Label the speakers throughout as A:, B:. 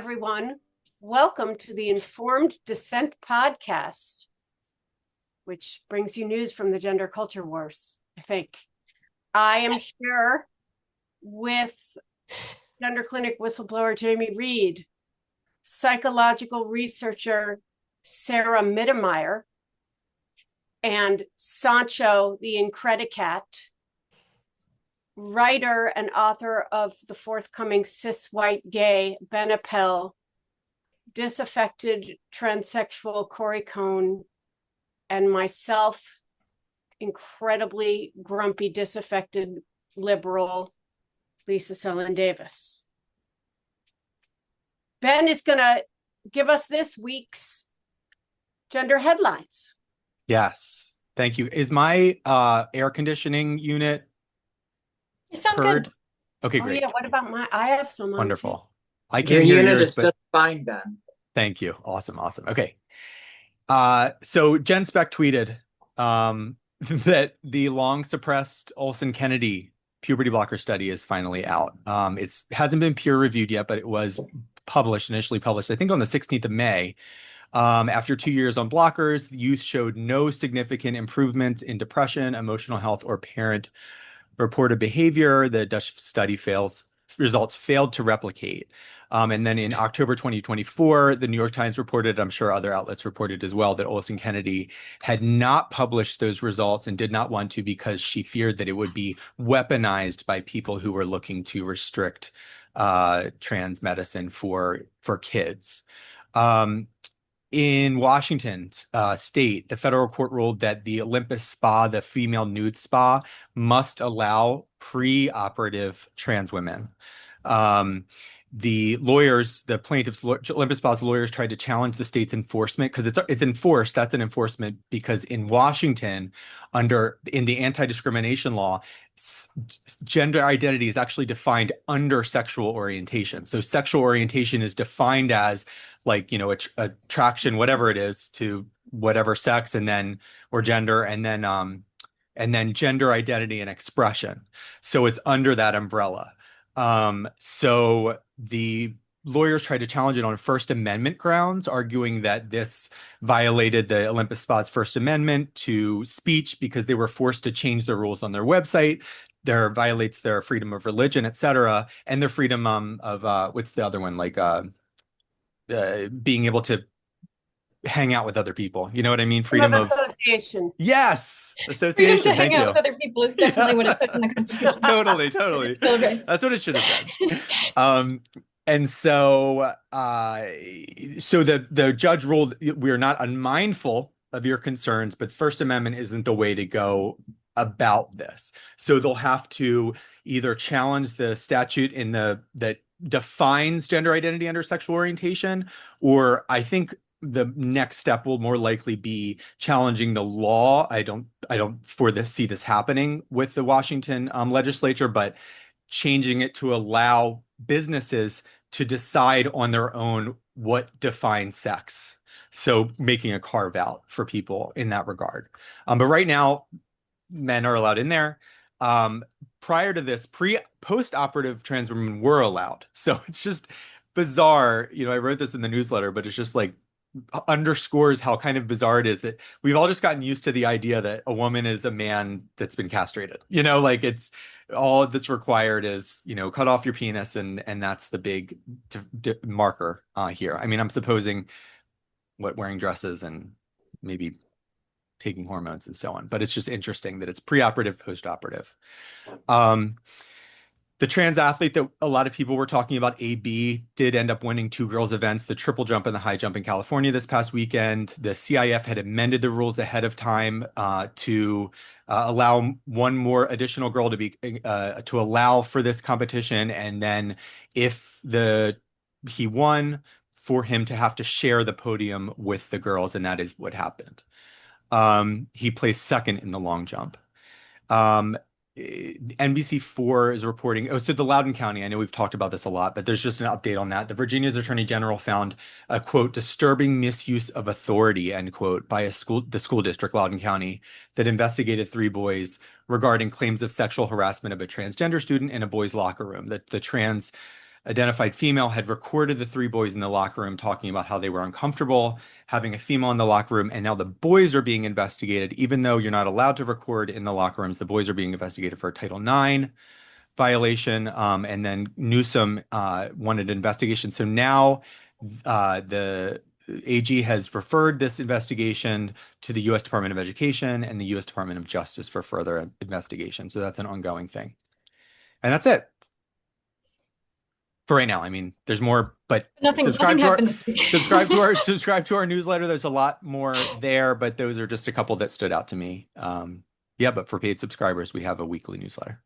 A: everyone. Welcome to the Informed Dissent podcast, which brings you news from the gender culture wars, I think. I am here with gender clinic whistleblower Jamie Reed, psychological researcher Sarah Mittermeier, and Sancho the Incredicat, writer and author of the forthcoming Cis White Gay Ben Appel, disaffected transsexual Corey Cohn, and myself, incredibly grumpy disaffected liberal Lisa Sellen Davis. Ben is going to give us this week's gender headlines.
B: Yes, thank you. Is my air conditioning unit
C: You sound
B: heard?
C: good.
B: Okay,
A: Oh
B: great.
A: yeah, what about my? I have some on too.
B: Wonderful. I
D: Your
B: can't hear
D: unit
B: yours,
D: is
B: but
D: just fine, Ben.
B: thank you. Awesome. Okay. So Jen Speck tweeted that the long suppressed Olson Kennedy puberty blocker study is finally out. It hasn't been peer reviewed yet, but it was initially published, I think on the 16th of May. After 2 years on blockers, the youth showed no significant improvement in depression, emotional health, or parent reported behavior. The Dutch study results failed to replicate. And then in October 2024, the New York Times reported, I'm sure other outlets reported as well, that Olson Kennedy had not published those results and did not want to because she feared that it would be weaponized by people who were looking to restrict trans medicine for kids. In Washington state, the federal court ruled that the Olympus Spa, the female nude spa, must allow pre-operative trans women. The plaintiffs, Olympus Spa's lawyers tried to challenge the state's enforcement because it's enforced. That's an enforcement because in Washington, in the anti-discrimination law, gender identity is actually defined under sexual orientation. So sexual orientation is defined as attraction, whatever it is, to whatever sex, or gender, and then gender identity and expression. So it's under that umbrella. So the lawyers tried to challenge it on First Amendment grounds, arguing that this violated the Olympus Spa's First Amendment to speech because they were forced to change the rules on their website. Violates their freedom of religion, etc., and their freedom of what's the other one, being able to hang out with other people. You know what I mean? Freedom of
A: association.
B: Yes. Association.
C: Freedom to hang
B: Thank
C: out
B: you.
C: with other people is definitely what it says in the Constitution.
B: Totally.
C: Okay.
B: That's what it should have said. And so the judge ruled we are not unmindful of your concerns, but First Amendment isn't the way to go about this. So they'll have to either challenge the statute that defines gender identity under sexual orientation, or I think the next step will more likely be challenging the law. I don't see this happening with the Washington legislature, but changing it to allow businesses to decide on their own what defines sex. So making a carve out for people in that regard. But right now, men are allowed in there. Prior to this, post-operative trans women were allowed. So it's just bizarre. I wrote this in the newsletter, but it's just underscores how kind of bizarre it is that we've all just gotten used to the idea that a woman is a man that's been castrated. It's all that's required is, cut off your penis and that's the big marker here. I mean, I'm supposing wearing dresses and maybe taking hormones and so on, but it's just interesting that it's preoperative, postoperative. The trans athlete that a lot of people were talking about, AB, did end up winning 2 girls events, the triple jump and the high jump in California this past weekend. The CIF had amended the rules ahead of time to allow one more additional girl to allow for this competition, and then if he won, for him to have to share the podium with the girls, and that is what happened. He placed second in the long jump. NBC4 is reporting, so the Loudoun County, I know we've talked about this a lot, but there's just an update on that. The Virginia's Attorney General found a, quote, disturbing misuse of authority, end quote, by the school district, Loudoun County, that investigated 3 boys regarding claims of sexual harassment of a transgender student in a boys' locker room. The trans identified female had recorded the 3 boys in the locker room talking about how they were uncomfortable having a female in the locker room, and now the boys are being investigated, even though you're not allowed to record in the locker rooms. The boys are being investigated for a Title IX violation, and then Newsom wanted an investigation. So now the AG has referred this investigation to the U.S. Department of Education and the U.S. Department of Justice for further investigation. So that's an ongoing thing. And that's it for right now. I mean, there's more, but
C: Nothing happened this week.
B: subscribe to our newsletter. There's a lot more there, but those are just a couple that stood out to me. Yeah, but for paid subscribers, we have a weekly newsletter.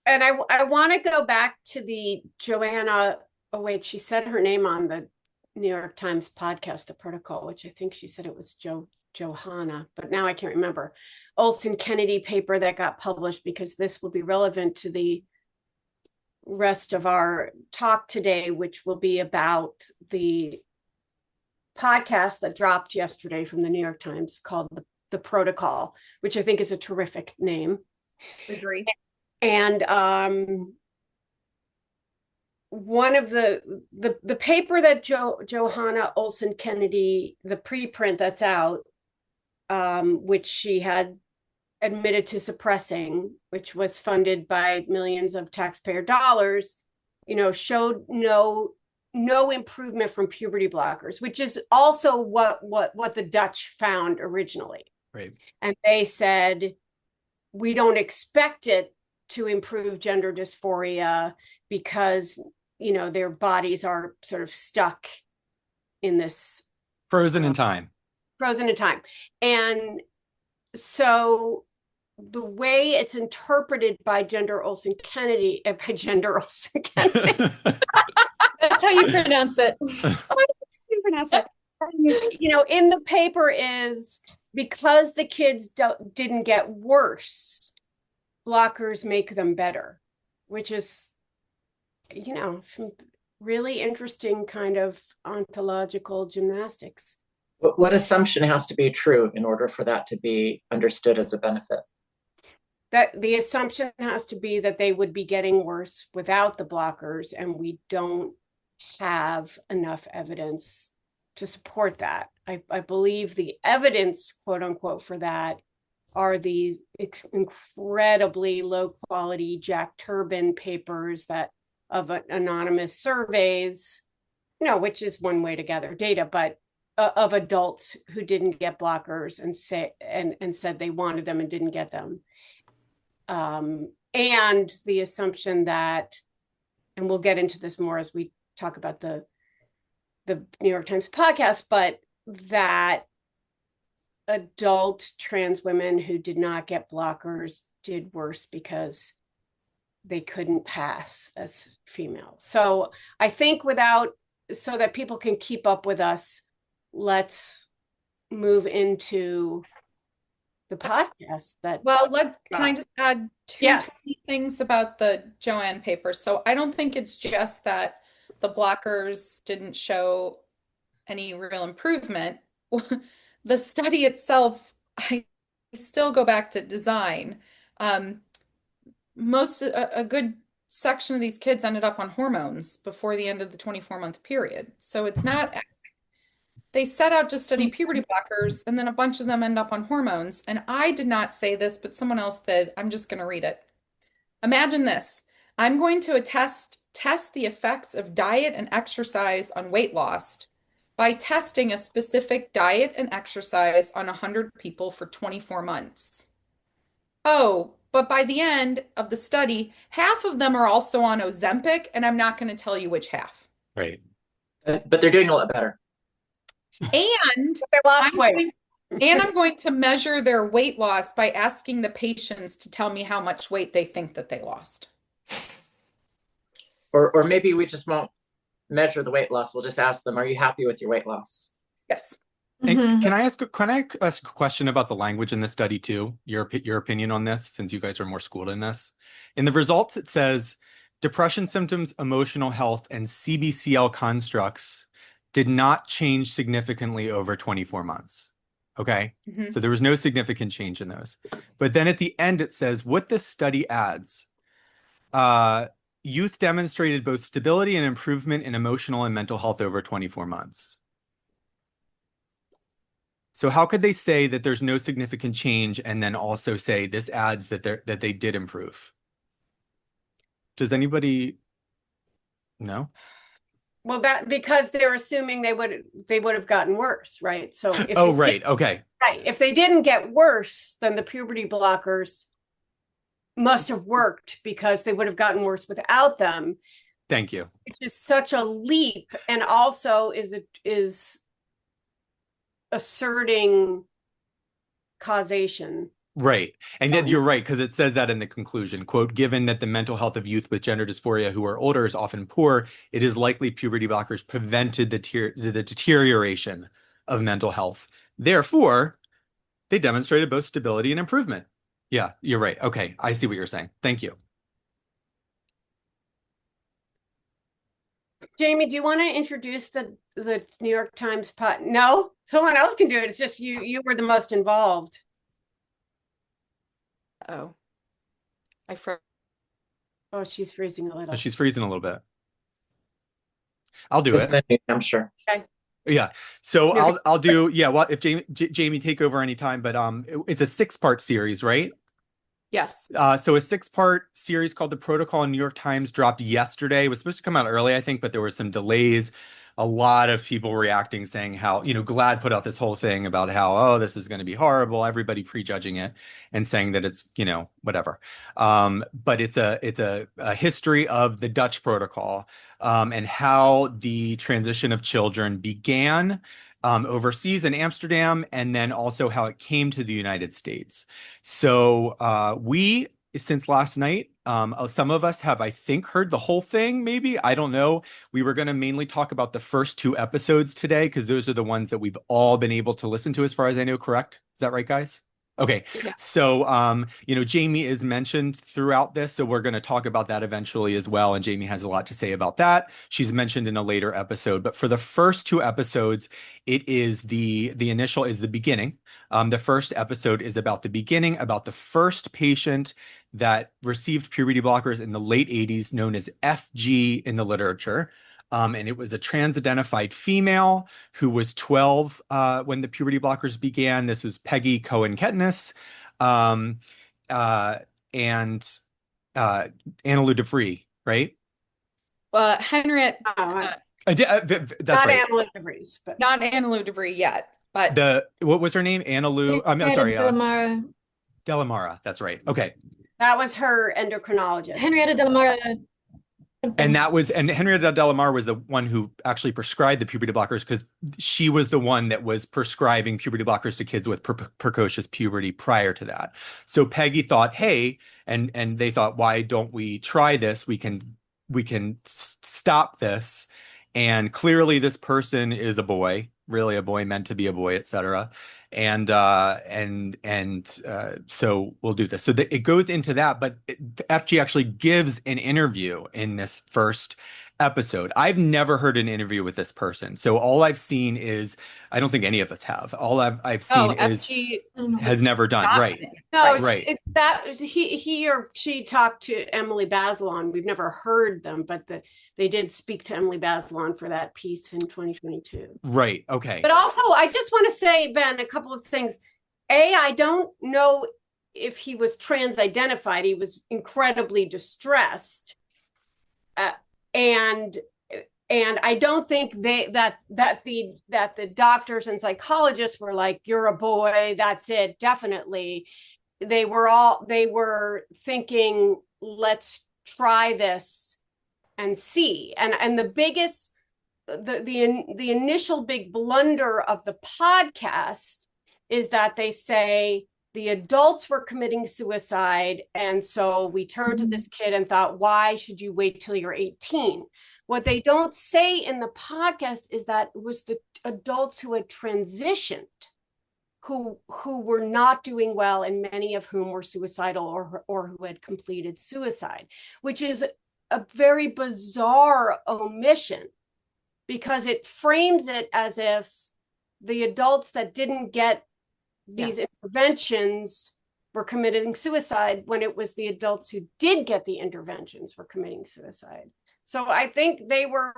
A: And I want to go back to the Joanna. Oh wait, she said her name on the New York Times podcast, The Protocol, which I think she said it was Johanna, but now I can't remember. Olson Kennedy paper that got published, because this will be relevant to the rest of our talk today, which will be about the podcast that dropped yesterday from the New York Times called The Protocol, which I think is a terrific name.
C: Agree.
A: And one of the paper that Johanna Olson Kennedy, the preprint that's out, which she had admitted to suppressing, which was funded by millions of taxpayer dollars, showed no improvement from puberty blockers, which is also what the Dutch found originally.
B: Right.
A: And they said, we don't expect it to improve gender dysphoria because, their bodies are sort of stuck in this
B: Frozen in time.
A: And so the way it's interpreted by Gender Olson Kennedy,
C: That's how you pronounce it.
A: In the paper is, because the kids didn't get worse, blockers make them better, which is, really interesting kind of ontological gymnastics.
D: But what assumption has to be true in order for that to be understood as a benefit?
A: That the assumption has to be that they would be getting worse without the blockers, and we don't have enough evidence to support that. I believe the evidence, quote unquote, for that are the incredibly low quality Jack Turbin papers of anonymous surveys, which is one way to gather data, but of adults who didn't get blockers and said they wanted them and didn't get them. And the assumption that, and we'll get into this more as we talk about the New York Times podcast, but that adult trans women who did not get blockers did worse because they couldn't pass as female. So I think so that people can keep up with us, let's move into the podcast
E: can I just add two key things about the Joanne paper? So I don't think it's just that the blockers didn't show any real improvement. The study itself, I still go back to design. A good section of these kids ended up on hormones before the end of the 24-month period. So it's not, they set out to study puberty blockers, and then a bunch of them end up on hormones. And I did not say this, but someone else did. I'm just going to read it. Imagine this. I'm going to test the effects of diet and exercise on weight loss by testing a specific diet and exercise on 100 people for 24 months. Oh, but by the end of the study, half of them are also on Ozempic, and I'm not going to tell you which half.
B: Right.
D: But they're doing a lot better.
E: And
A: they lost weight.
E: I'm going to measure their weight loss by asking the patients to tell me how much weight they think that they lost.
D: Or maybe we just won't measure the weight loss. We'll just ask them, are you happy with your weight loss?
E: Yes.
B: And can I ask a question about the language in this study too? Your opinion on this, since you guys are more schooled in this. In the results, it says depression symptoms, emotional health, and CBCL constructs did not change significantly over 24 months. Okay. So there was no significant change in those. But then at the end, it says what this study adds, youth demonstrated both stability and improvement in emotional and mental health over 24 months. So how could they say that there's no significant change and then also say this adds that they did improve? Does anybody know?
A: Well, that because they're assuming they would have gotten worse, right? So if
B: Oh, right. Okay.
A: right, if they didn't get worse, then the puberty blockers must have worked because they would have gotten worse without them.
B: Thank you.
A: Which is such a leap, and also is asserting causation.
B: Right. And then you're right, because it says that in the conclusion, quote, given that the mental health of youth with gender dysphoria who are older is often poor, it is likely puberty blockers prevented the deterioration of mental health. Therefore, they demonstrated both stability and improvement. Yeah, you're right. Okay, I see what you're saying. Thank you.
A: Jamie, do you want to introduce the New York Times pod? No, someone else can do it. It's just you were the most involved.
E: Oh, I froze.
A: Oh, she's freezing a little.
B: She's freezing a little bit. I'll do it.
D: I'm sure.
A: Okay.
B: Yeah. So I'll do, yeah, well, if Jamie take over anytime, but it's a 6-part series, right?
E: Yes.
B: So a 6-part series called The Protocol in New York Times dropped yesterday. It was supposed to come out early, I think, but there were some delays. A lot of people reacting, saying how, GLAAD put out this whole thing about how, oh, this is going to be horrible. Everybody prejudging it and saying that it's, whatever. But it's a history of the Dutch protocol and how the transition of children began overseas in Amsterdam, and then also how it came to the United States. So since last night, some of us have, I think, heard the whole thing, maybe. I don't know. We were going to mainly talk about the first 2 episodes today, because those are the ones that we've all been able to listen to, as far as I know, correct? Is that right, guys? Okay.
E: Yeah.
B: So, Jamie is mentioned throughout this, so we're going to talk about that eventually as well. And Jamie has a lot to say about that. She's mentioned in a later episode, but for the first 2 episodes, it is the initial is the beginning. The first episode is about the beginning, about the first patient that received puberty blockers in the late 80s, known as FG in the literature. And it was a trans-identified female who was 12 when the puberty blockers began. This is Peggy Cohen-Ketnes and Annalou DeVries, right?
E: Henriette,
B: That's
A: not
B: right.
A: Annalou DeVries, but
E: not Annalou DeVries yet, but
B: what was her name? Annalou. I'm sorry.
C: Delamara.
B: Delamara. That's right. Okay.
A: that was her endocrinologist.
C: Henrietta Delamara.
B: And Henrietta Delamar was the one who actually prescribed the puberty blockers, because she was the one that was prescribing puberty blockers to kids with precocious puberty prior to that. So Peggy thought, hey, and they thought, why don't we try this? We can stop this. And clearly this person is a boy, really a boy, meant to be a boy, etc. And so we'll do this. So it goes into that, but FG actually gives an interview in this first episode. I've never heard an interview with this person. So all I've seen is, I don't think any of us have. All I've seen is
E: FG
B: has never done. Right.
A: No,
B: Right.
A: that he or she talked to Emily Bazelon. We've never heard them, but they did speak to Emily Bazelon for that piece in 2022.
B: Right. Okay.
A: But also, I just want to say, Ben, a couple of things. I don't know if he was trans-identified. He was incredibly distressed, and I don't think that the doctors and psychologists were like, "You're a boy, that's it." Definitely, they were thinking, "Let's try this and see." And the biggest, the initial big blunder of the podcast is that they say the adults were committing suicide, and so we turned to this kid and thought, why should you wait till you're 18? What they don't say in the podcast is that it was the adults who had transitioned who were not doing well, and many of whom were suicidal or who had completed suicide, which is a very bizarre omission, because it frames it as if the adults that didn't get these interventions were committing suicide when it was the adults who did get the interventions were committing suicide. So I think they were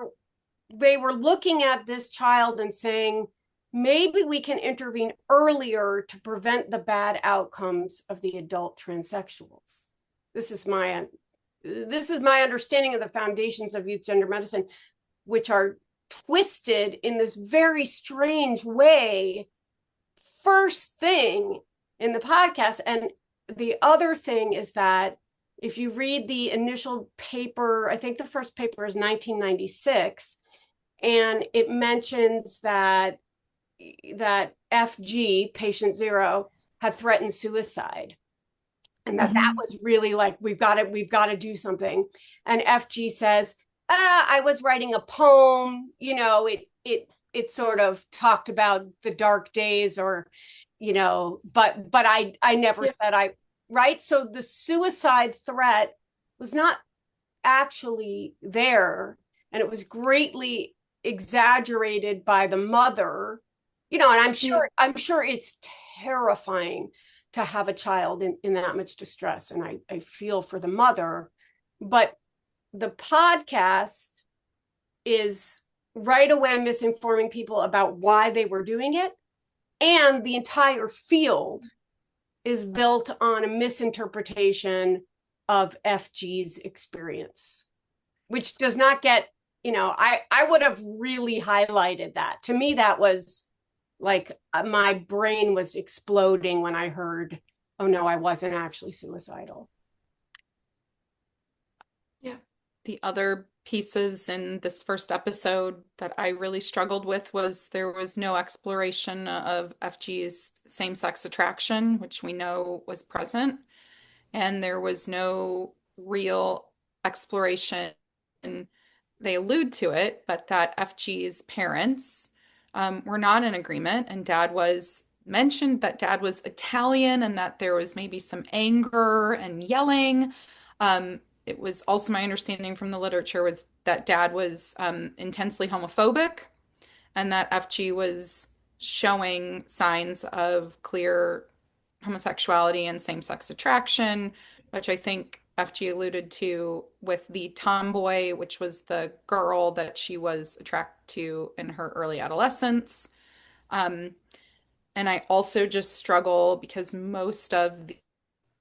A: looking at this child and saying, maybe we can intervene earlier to prevent the bad outcomes of the adult transsexuals. This is my understanding of the foundations of youth gender medicine, which are twisted in this very strange way. First thing in the podcast. And the other thing is that if you read the initial paper, I think the first paper is 1996, and it mentions that FG, patient zero, had threatened suicide. And that was really like, we've got to do something. And FG says, I was writing a poem, it sort of talked about the dark days, or, but I never said right. So the suicide threat was not actually there, and it was greatly exaggerated by the mother, and I'm sure it's terrifying to have a child in that much distress. And I feel for the mother, but the podcast is right away misinforming people about why they were doing it. And the entire field is built on a misinterpretation of FG's experience, which does not get, I would have really highlighted that. To me, that was like my brain was exploding when I heard, oh no, I wasn't actually suicidal.
E: Yeah. The other pieces in this first episode that I really struggled with was there was no exploration of FG's same-sex attraction, which we know was present, and there was no real exploration. And they allude to it, but that FG's parents were not in agreement, and mentioned that dad was Italian and that there was maybe some anger and yelling. It was also my understanding from the literature was that dad was intensely homophobic, and that FG was showing signs of clear homosexuality and same-sex attraction, which I think FG alluded to with the tomboy, which was the girl that she was attracted to in her early adolescence. And I also just struggle because most of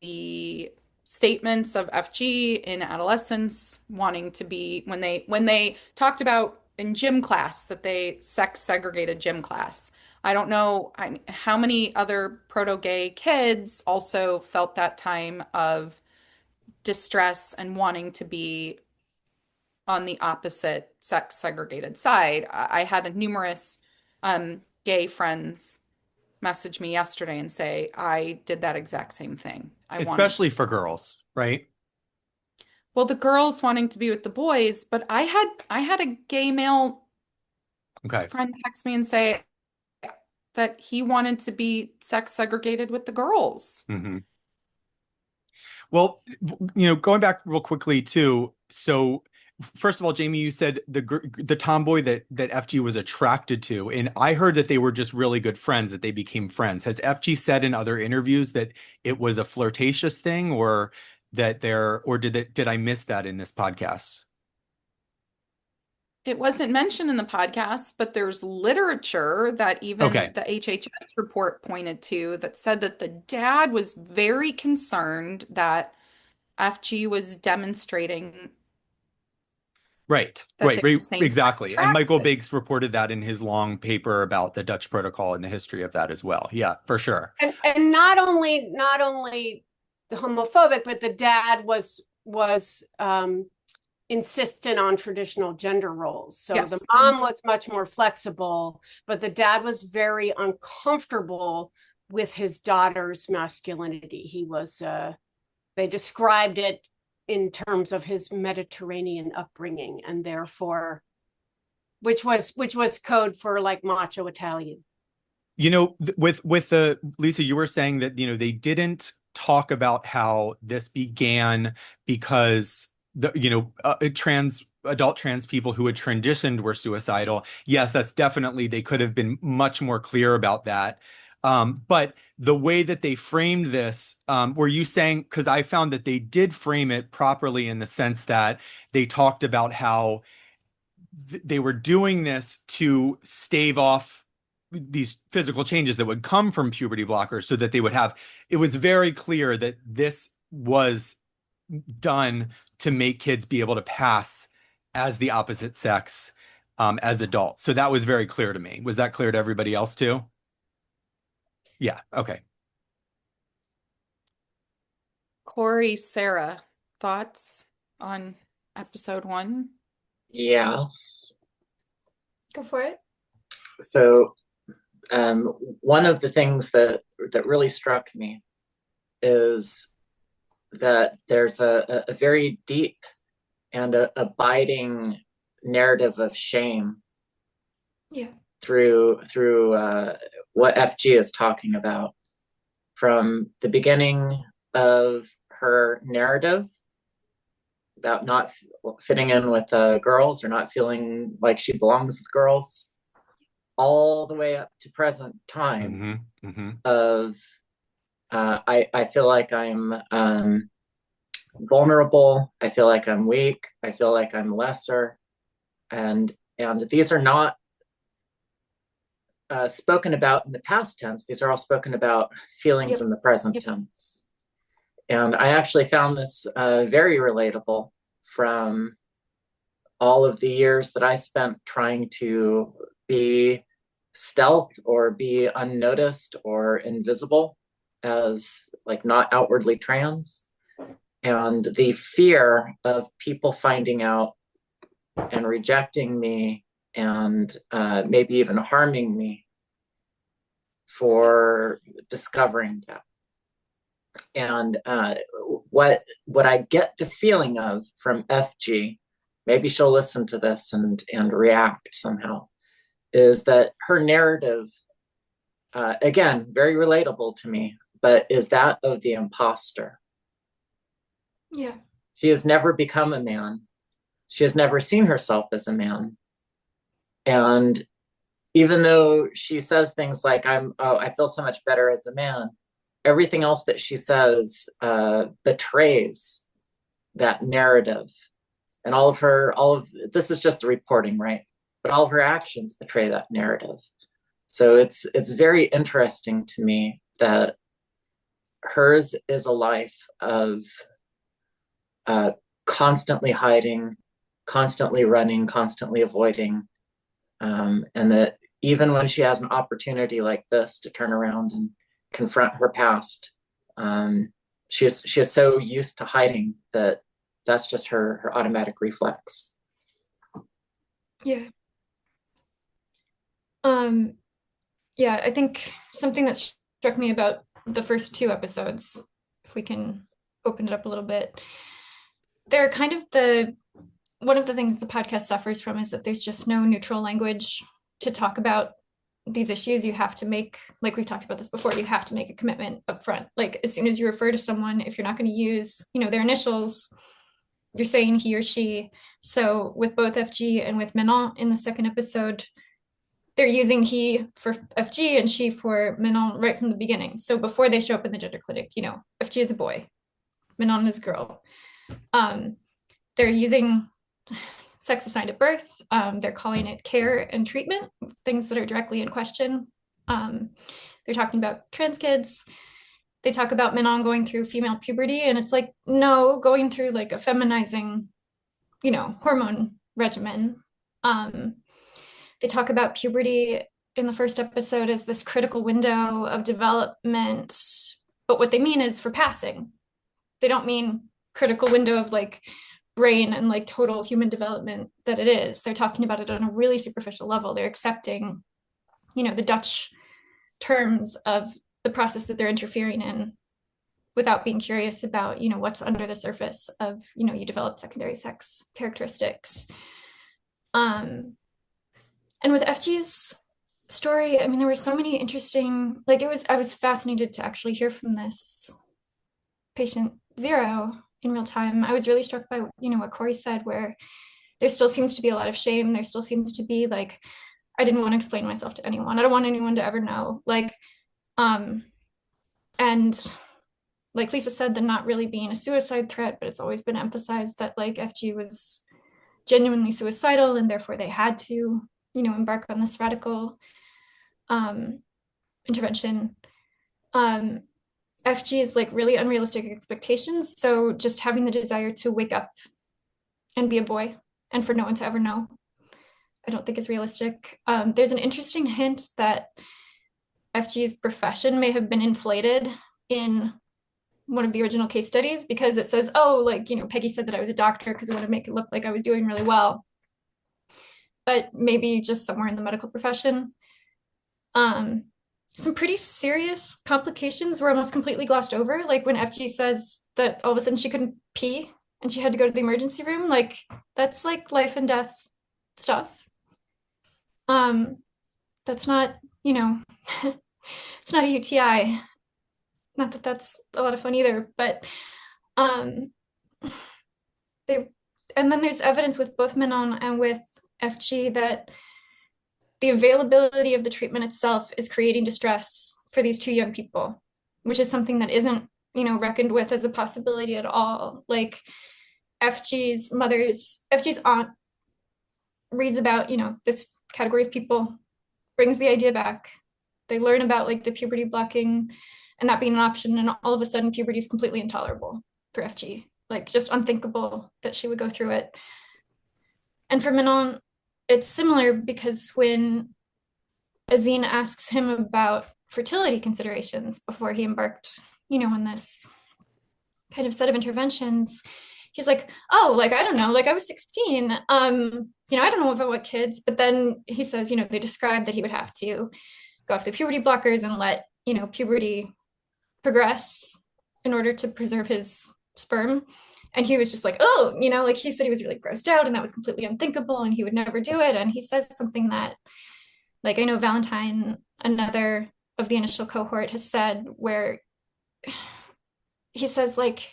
E: the statements of FG in adolescence wanting to be, when they talked about in gym class that they sex segregated gym class. I don't know how many other proto-gay kids also felt that time of distress and wanting to be on the opposite sex segregated side. I had numerous gay friends message me yesterday and say, I did that exact same thing.
B: Especially for girls, right?
E: Well, the girls wanting to be with the boys, but I had a gay male friend text me and say that he wanted to be sex segregated with the girls.
B: Mm-hmm. Well, going back real quickly too. So first of all, Jamie, you said the tomboy that FG was attracted to, and I heard that they were just really good friends, that they became friends. Has FG said in other interviews that it was a flirtatious thing, or that did I miss that in this podcast?
E: It wasn't mentioned in the podcast, but there's literature that even the HHS report pointed to that said that the dad was very concerned that FG was demonstrating.
B: Right, exactly. And Michael Biggs reported that in his long paper about the Dutch protocol and the history of that as well. Yeah, for sure.
A: And not only the homophobic, but the dad was insistent on traditional gender roles. So the mom was much more flexible, but the dad was very uncomfortable with his daughter's masculinity. He was, they described it in terms of his Mediterranean upbringing, and therefore, which was code for like macho Italian.
B: With the Lisa, you were saying that, they didn't talk about how this began because adult trans people who had transitioned were suicidal. Yes, that's definitely, they could have been much more clear about that. But the way that they framed this, were you saying, because I found that they did frame it properly in the sense that they talked about how they were doing this to stave off these physical changes that would come from puberty blockers so that they would have, it was very clear that this was done to make kids be able to pass as the opposite sex as adults. So that was very clear to me. Was that clear to everybody else too? Yeah. Okay.
E: Corey, Sarah, thoughts on episode 1?
D: Yes.
C: Go for it.
D: So one of the things that really struck me is that there's a very deep and abiding narrative of shame through what FG is talking about from the beginning of her narrative about not fitting in with girls or not feeling like she belongs with girls, all the way up to present time of I feel like I'm vulnerable. I feel like I'm weak. I feel like I'm lesser, and these are not spoken about in the past tense. These are all spoken about feelings in the present tense. And I actually found this very relatable from all of the years that I spent trying to be stealth or be unnoticed or invisible as like not outwardly trans. And the fear of people finding out and rejecting me and maybe even harming me for discovering that. And what I get the feeling of from FG, maybe she'll listen to this and react somehow, is that her narrative, again, very relatable to me, but is that of the imposter.
C: Yeah.
D: She has never become a man. She has never seen herself as a man. And even though she says things like, I feel so much better as a man, everything else that she says betrays that narrative. And all of this is just the reporting, right? But all of her actions betray that narrative. So it's very interesting to me that hers is a life of constantly hiding, constantly running, constantly avoiding, and that even when she has an opportunity like this to turn around and confront her past, she is so used to hiding that that's just her automatic reflex.
C: Yeah. Yeah, I think something that struck me about the first 2 episodes, if we can open it up a little bit, they're kind of one of the things the podcast suffers from is that there's just no neutral language to talk about these issues. You have to make, like we've talked about this before, you have to make a commitment up front. Like as soon as you refer to someone, if you're not going to use, their initials, you're saying he or she. So with both FG and with Manon in the second episode, they're using he for FG and she for Manon right from the beginning. So before they show up in the gender clinic, FG is a boy, Manon is a girl. They're using sex assigned at birth. They're calling it care and treatment, things that are directly in question. They're talking about trans kids. They talk about Manon going through female puberty, and it's like, no, going through like a feminizing, hormone regimen. They talk about puberty in the first episode as this critical window of development, but what they mean is for passing. They don't mean critical window of like brain and like total human development that it is. They're talking about it on a really superficial level. They're accepting, the Dutch terms of the process that they're interfering in without being curious about, what's under the surface of, you develop secondary sex characteristics. And with FG's story, I mean, there were so many interesting, I was fascinated to actually hear from this patient 0 in real time. I was really struck by, what Corey said, where there still seems to be a lot of shame. There still seems to be like, I didn't want to explain myself to anyone. I don't want anyone to ever know. Like, And like Lisa said, the not really being a suicide threat, but it's always been emphasized that like FG was genuinely suicidal and therefore they had to, embark on this radical intervention. FG is like really unrealistic expectations. So just having the desire to wake up and be a boy and for no one to ever know, I don't think is realistic. There's an interesting hint that FG's profession may have been inflated in one of the original case studies because it says, oh, like, Peggy said that I was a doctor because I want to make it look like I was doing really well. But maybe just somewhere in the medical profession. Some pretty serious complications were almost completely glossed over. Like when FG says that all of a sudden she couldn't pee and she had to go to the emergency room, like that's like life and death stuff. That's not, it's not a UTI. Not that that's a lot of fun either, but and then there's evidence with both Manon and with FG that the availability of the treatment itself is creating distress for these two young people, which is something that isn't, reckoned with as a possibility at all. Like FG's aunt reads about, this category of people, brings the idea back. They learn about like the puberty blocking and that being an option. And all of a sudden puberty is completely intolerable for FG, like just unthinkable that she would go through it. And for Manon, it's similar because when Azine asks him about fertility considerations before he embarked, on this kind of set of interventions, he's like, oh, like, I don't know, like I was 16. I don't know if I want kids. But then he says, they described that he would have to go off the puberty blockers and let, puberty progress in order to preserve his sperm. And he was just like, oh, like he said he was really grossed out and that was completely unthinkable and he would never do it. And he says something that, like, I know Valentine, another of the initial cohort, has said where he says, like,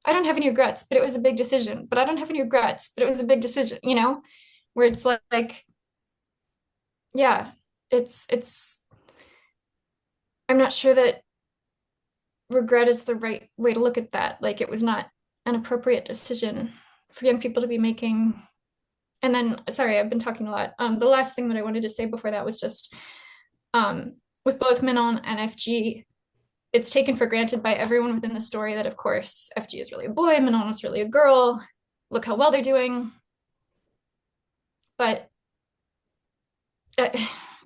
C: I don't have any regrets, but it was a big decision. But I don't have any regrets, but it was a big decision, where it's like, yeah, it's, I'm not sure that regret is the right way to look at that. Like, it was not an appropriate decision for young people to be making. And then, sorry, I've been talking a lot. The last thing that I wanted to say before that was just with both Manon and FG, it's taken for granted by everyone within the story that, of course, FG is really a boy, Manon is really a girl. Look how well they're doing. But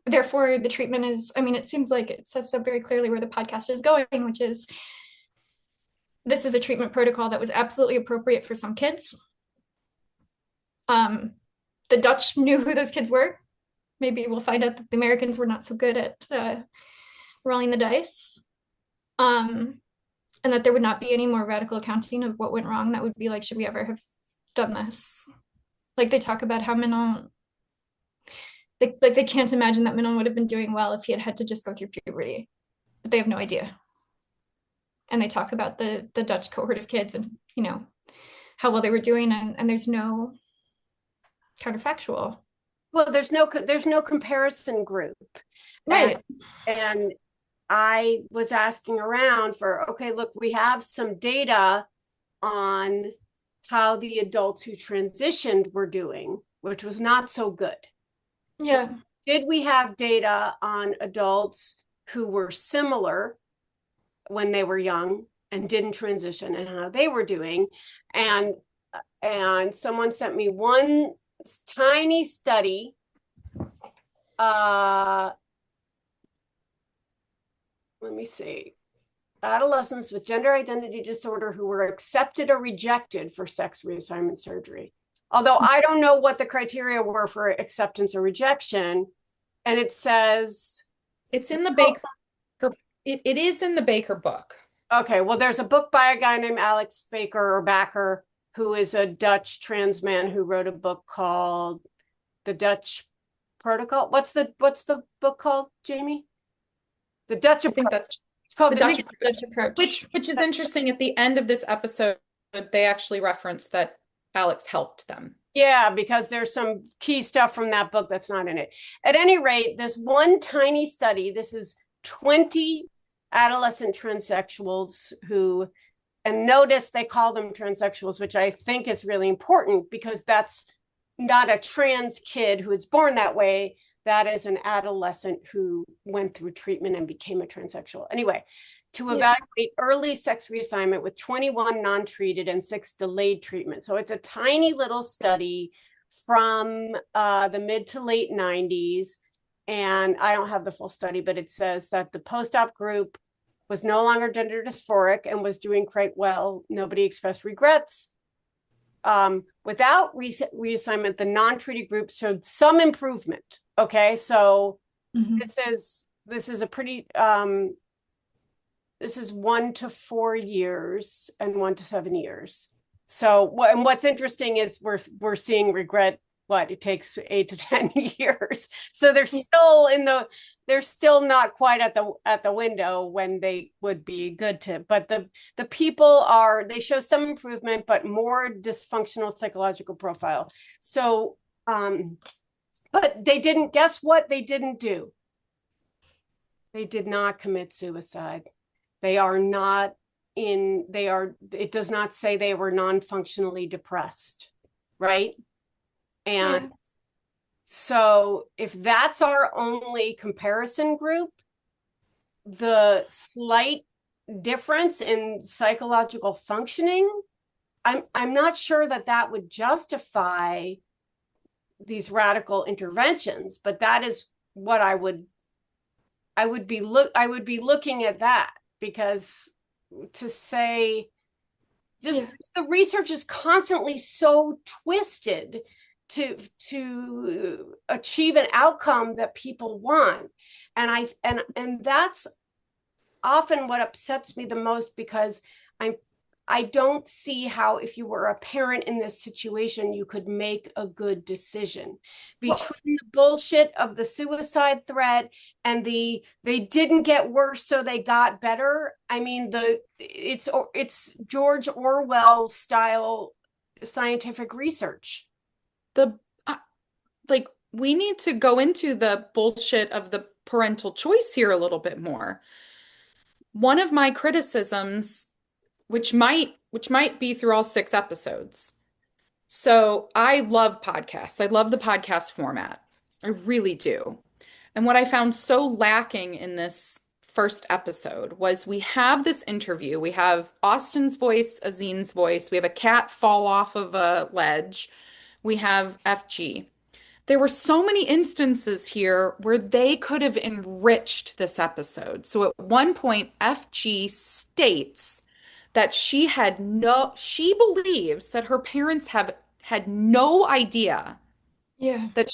C: therefore, the treatment is, it seems like it says so very clearly where the podcast is going, which is this is a treatment protocol that was absolutely appropriate for some kids. The Dutch knew who those kids were. Maybe we'll find out that the Americans were not so good at rolling the dice. And that there would not be any more radical accounting of what went wrong. That would be like, should we ever have done this? Like they talk about how Manon, they can't imagine that Manon would have been doing well if he had had to just go through puberty, but they have no idea. And they talk about the Dutch cohort of kids and, how well they were doing, and there's no counterfactual.
A: Well, there's no comparison group.
C: Right.
A: And I was asking around for, okay, look, we have some data on how the adults who transitioned were doing, which was not so good.
C: Yeah.
A: Did we have data on adults who were similar when they were young and didn't transition and how they were doing? And someone sent me one tiny study. Let me see. Adolescents with gender identity disorder who were accepted or rejected for sex reassignment surgery. Although I don't know what the criteria were for acceptance or rejection. And it says
E: it's in the Baker. It is in the Baker book.
A: Okay, well, there's a book by a guy named Alex Baker or Backer, who is a Dutch trans man who wrote a book called The Dutch Protocol. What's the book called, Jamie? The Dutch Approach. I think it's called
E: the Dutch Approach. Which is interesting. At the end of this episode, they actually reference that Alex helped them.
A: Yeah, because there's some key stuff from that book that's not in it. At any rate, this one tiny study, this is 20 adolescent transsexuals who, and notice they call them transsexuals, which I think is really important because that's not a trans kid who is born that way. That is an adolescent who went through treatment and became a transsexual. Anyway, to evaluate early sex reassignment with 21 non-treated and 6 delayed treatment. So it's a tiny little study from the mid to late 90s. And I don't have the full study, but it says that the post-op group was no longer gender dysphoric and was doing quite well. Nobody expressed regrets. Without reassignment, the non-treated group showed some improvement. Okay, so this is a pretty this is 1 to 4 years and 1 to 7 years. So and what's interesting is we're seeing regret. What it takes 8 to 10 years. So they're still not quite at the window when they would be good to. But the people they show some improvement, but more dysfunctional psychological profile. So but they didn't, guess what they didn't do? They did not commit suicide. It does not say they were non-functionally depressed, right? And so if that's our only comparison group, the slight difference in psychological functioning, I'm not sure that would justify these radical interventions, but that is what I would be looking at that, because to say just the research is constantly so twisted to achieve an outcome that people want, and that's often what upsets me the most, because I don't see how, if you were a parent in this situation, you could make a good decision between the bullshit of the suicide threat and they didn't get worse, so they got better. I mean, it's George Orwell style scientific research.
E: We need to go into the bullshit of the parental choice here a little bit more. One of my criticisms, which might be through all 6 episodes. So I love podcasts. I love the podcast format. I really do. And what I found so lacking in this first episode was we have this interview. We have Austin's voice, Azine's voice. We have a cat fall off of a ledge. We have FG. There were so many instances here where they could have enriched this episode. So at one point, FG states that she believes that her parents have had no idea that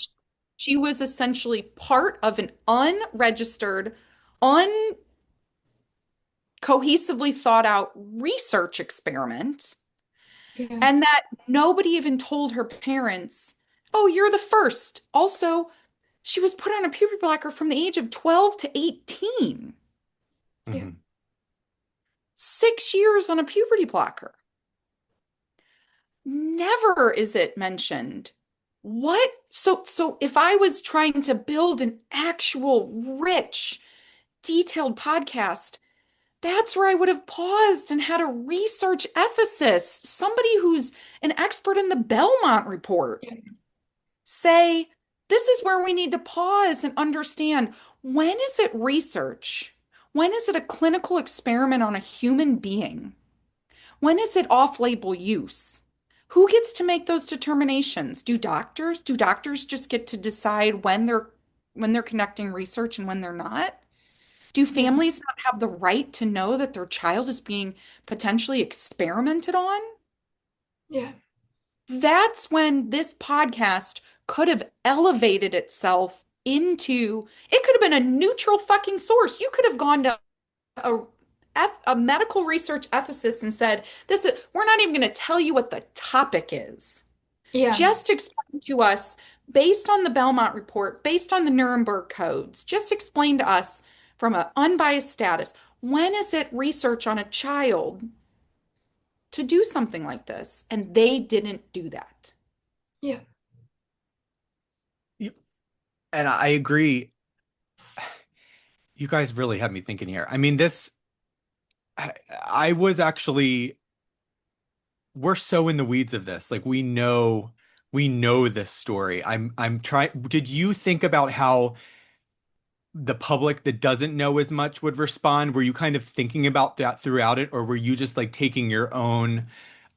E: she was essentially part of an unregistered, uncohesively thought out research experiment, and that nobody even told her parents, oh, you're the first. Also, she was put on a puberty blocker from the age of 12 to 18.
B: Mm-hmm.
E: 6 years on a puberty blocker. Never is it mentioned. What? So if I was trying to build an actual rich, detailed podcast, that's where I would have paused and had a research ethicist, somebody who's an expert in the Belmont report, say, this is where we need to pause and understand, when is it research? When is it a clinical experiment on a human being? When is it off-label use? Who gets to make those determinations? Do doctors? Do doctors just get to decide when they're conducting research and when they're not? Do families not have the right to know that their child is being potentially experimented on?
C: Yeah.
E: That's when this podcast could have elevated itself into, it could have been a neutral fucking source. You could have gone to a medical research ethicist and said, we're not even going to tell you what the topic is.
C: Yeah.
E: Just explain to us, based on the Belmont report, based on the Nuremberg codes, just explain to us from an unbiased status, when is it research on a child to do something like this? And they didn't do that.
C: Yeah.
B: And I agree. You guys really have me thinking here. I mean, I was actually, we're so in the weeds of this. Like we know this story. I'm trying, did you think about how the public that doesn't know as much would respond? Were you kind of thinking about that throughout it, or were you just like taking your own?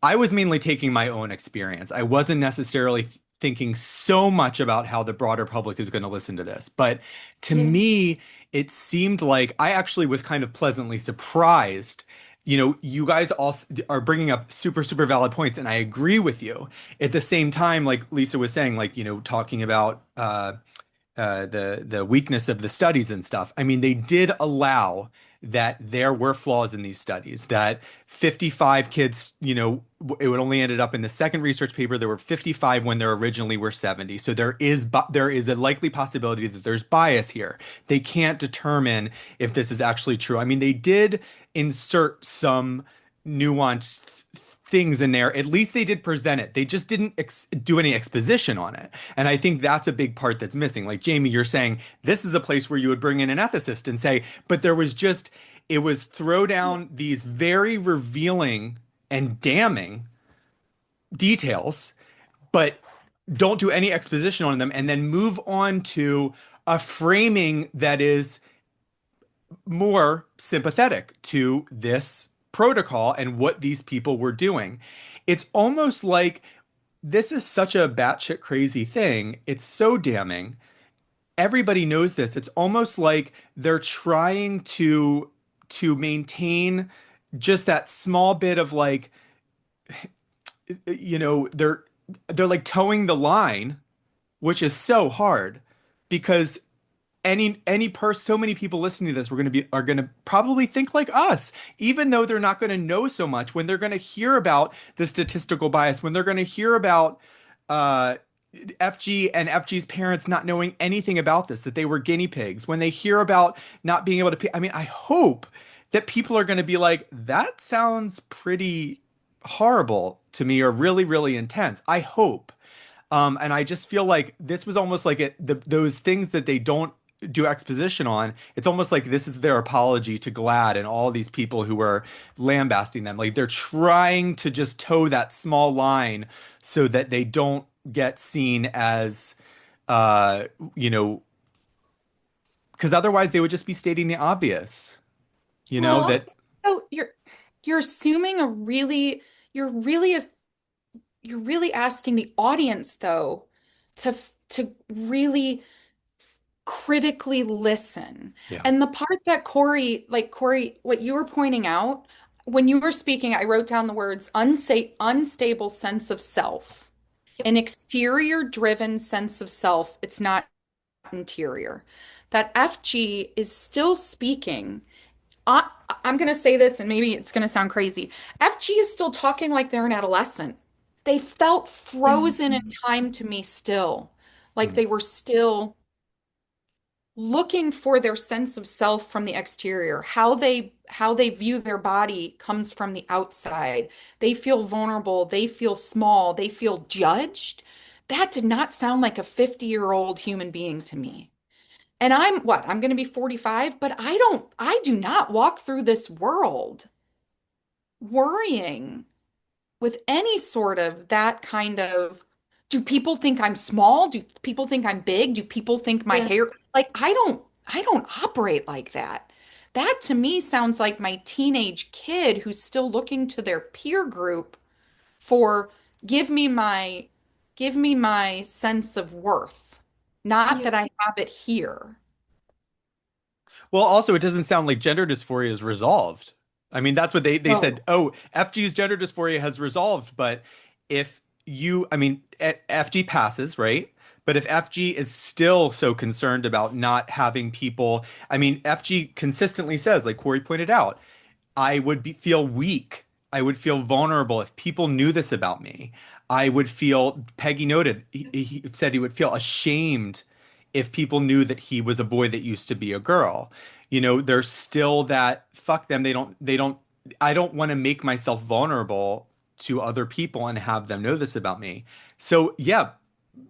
B: I was mainly taking my own experience. I wasn't necessarily thinking so much about how the broader public is going to listen to this. But to
C: Yeah.
B: me, it seemed like I actually was kind of pleasantly surprised. You know, you guys all are bringing up super, super valid points, and I agree with you. At the same time, like Lisa was saying, like, you know, talking about the weakness of the studies and stuff. I mean, they did allow that there were flaws in these studies. That 55 kids, you know, it would only ended up in the second research paper. There were 55 when there originally were 70. So there is a likely possibility that there's bias here. They can't determine if this is actually true. I mean, they did insert some nuanced things in there. At least they did present it. They just didn't do any exposition on it. And I think that's a big part that's missing. Like Jamie, you're saying this is a place where you would bring in an ethicist and say, but there was just, it was throw down these very revealing and damning details, but don't do any exposition on them and then move on to a framing that is more sympathetic to this protocol and what these people were doing. It's almost like this is such a batshit crazy thing. It's so damning. Everybody knows this. It's almost like they're trying to maintain just that small bit of like, you know, they're like towing the line, which is so hard because any person, so many people listening to this are going to probably think like us, even though they're not going to know so much. When they're going to hear about the statistical bias, when they're going to hear about uh FG and FG's parents not knowing anything about this, that they were guinea pigs, when they hear about not being able to pay, I mean, I hope that people are going to be like, that sounds pretty horrible to me, or really, really intense. I hope. And I just feel like this was almost like those things that they don't do exposition on. It's almost like this is their apology to GLAAD and all these people who are lambasting them. Like they're trying to just toe that small line so that they don't get seen as, uh, you know, because otherwise they would just be stating the obvious, you know,
E: Well,
B: that,
E: so you're assuming a really you're really you're really asking the audience though to really critically listen.
B: yeah.
E: And the part that Corey, what you were pointing out when you were speaking, I wrote down the words unstable sense of self,
C: Yep.
E: an exterior driven sense of self. It's not interior. That FG is still speaking. I, I'm going to say this and maybe it's going to sound crazy. FG is still talking like they're an adolescent. They felt frozen in time to me still, like
B: Mm.
E: they were still looking for their sense of self from the exterior. How they view their body comes from the outside. They feel vulnerable, they feel small, they feel judged. That did not sound like a 50-year-old human being to me. And I'm going to be 45, but I do not walk through this world worrying with any sort of that kind of, do people think I'm small? Do people think I'm big? Do people think my
C: Yeah.
E: hair, like I don't operate like that. That to me sounds like my teenage kid who's still looking to their peer group for give me my give me my sense of worth. Not
C: Yeah.
E: that I have it here.
B: Well, also, it doesn't sound like gender dysphoria is resolved. I mean, that's what they
E: No.
B: said. Oh, FG's gender dysphoria has resolved, but if you, I mean, FG passes, right? But if FG is still so concerned about not having people, I mean, FG consistently says, like Corey pointed out, I would feel weak. I would feel vulnerable if people knew this about me. I would feel, Peggy noted, he said he would feel ashamed if people knew that he was a boy that used to be a girl. You know, there's still that, fuck them. I don't want to make myself vulnerable to other people and have them know this about me. So, yeah,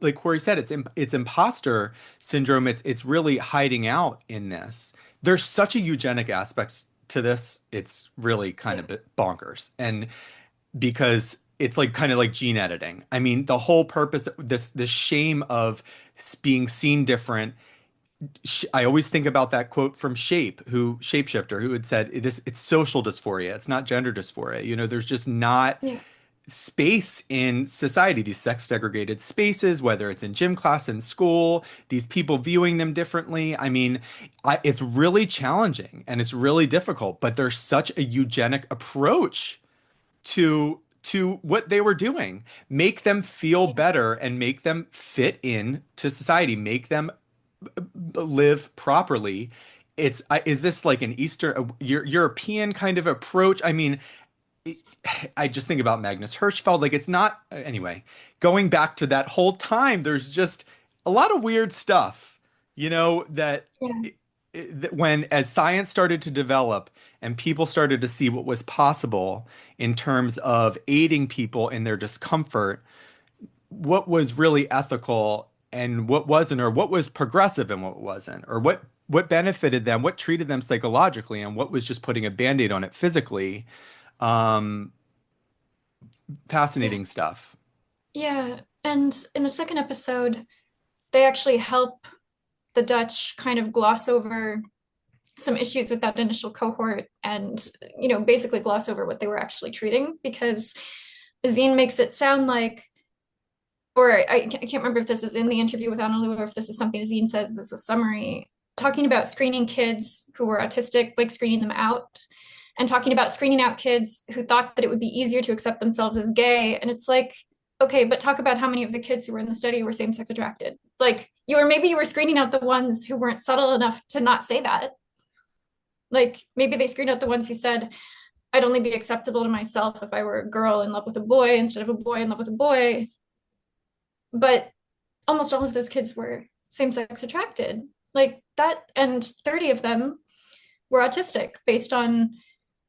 B: like Corey said, it's imposter syndrome. It's really hiding out in this there's such a eugenic aspects to this. It's really kind of bit bonkers. And because it's like kind of like gene editing. I mean, the whole purpose, this shame of being seen different. I always think about that quote from Shapeshifter, who had said this, it's social dysphoria, it's not gender dysphoria. You know, there's just not
C: Yeah.
B: space in society, these sex segregated spaces, whether it's in gym class, in school, these people viewing them differently. I mean, it's really challenging and it's really difficult, but there's such a eugenic approach to what they were doing. Make them feel better and make them fit in to society, make them live properly. Is this like an European kind of approach? I mean, I just think about Magnus Hirschfeld. Like it's not anyway. Going back to that whole time, there's just a lot of weird stuff, you know,
C: Yeah.
B: that when as science started to develop and people started to see what was possible in terms of aiding people in their discomfort, what was really ethical and what wasn't, or what was progressive and what wasn't, or what benefited them, what treated them psychologically, and what was just putting a band-aid on it physically. Um,
C: Yeah.
B: Fascinating stuff.
C: Yeah. And in the second episode, they actually help the Dutch kind of gloss over some issues with that initial cohort and, basically gloss over what they were actually treating, because Zine makes it sound like, or I can't remember if this is in the interview with Annalou or if this is something Zine says as a summary, talking about screening kids who were autistic, like screening them out, and talking about screening out kids who thought that it would be easier to accept themselves as gay. And it's like, okay, but talk about how many of the kids who were in the study were same-sex attracted. Like maybe you were screening out the ones who weren't subtle enough to not say that. Like maybe they screened out the ones who said, I'd only be acceptable to myself if I were a girl in love with a boy instead of a boy in love with a boy. But almost all of those kids were same-sex attracted. Like that, and 30 of them were autistic based on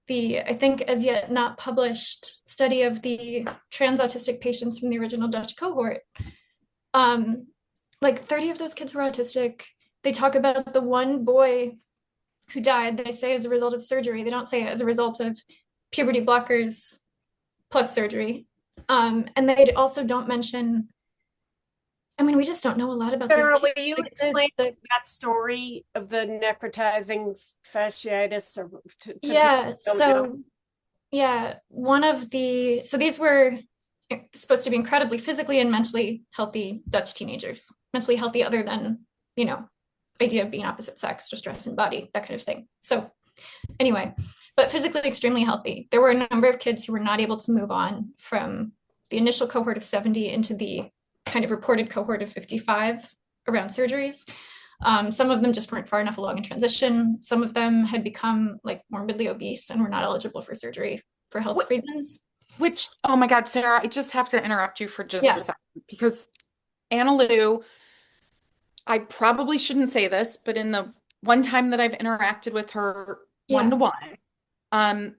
C: the, I think, as yet not published study of the trans autistic patients from the original Dutch cohort. Like 30 of those kids were autistic. They talk about the one boy who died, they say as a result of surgery. They don't say as a result of puberty blockers plus surgery. And they also don't mention, I mean, we just don't know a lot about
A: Sarah,
C: these
A: will
C: kids.
A: you
C: Like
A: explain that story of the necrotizing fasciitis or to
C: yeah,
A: people who don't know?
C: yeah, so these were supposed to be incredibly physically and mentally healthy Dutch teenagers, mentally healthy other than, idea of being opposite sex, distress in body, that kind of thing. So anyway, but physically extremely healthy. There were a number of kids who were not able to move on from the initial cohort of 70 into the kind of reported cohort of 55 around surgeries. Some of them just weren't far enough along in transition. Some of them had become like morbidly obese and were not eligible for surgery for health reasons.
E: Which, oh my God, Sarah, I just have to interrupt you for just
C: Yeah.
E: a second because Annalou, I probably shouldn't say this, but in the one time that I've interacted with her one-to-one, I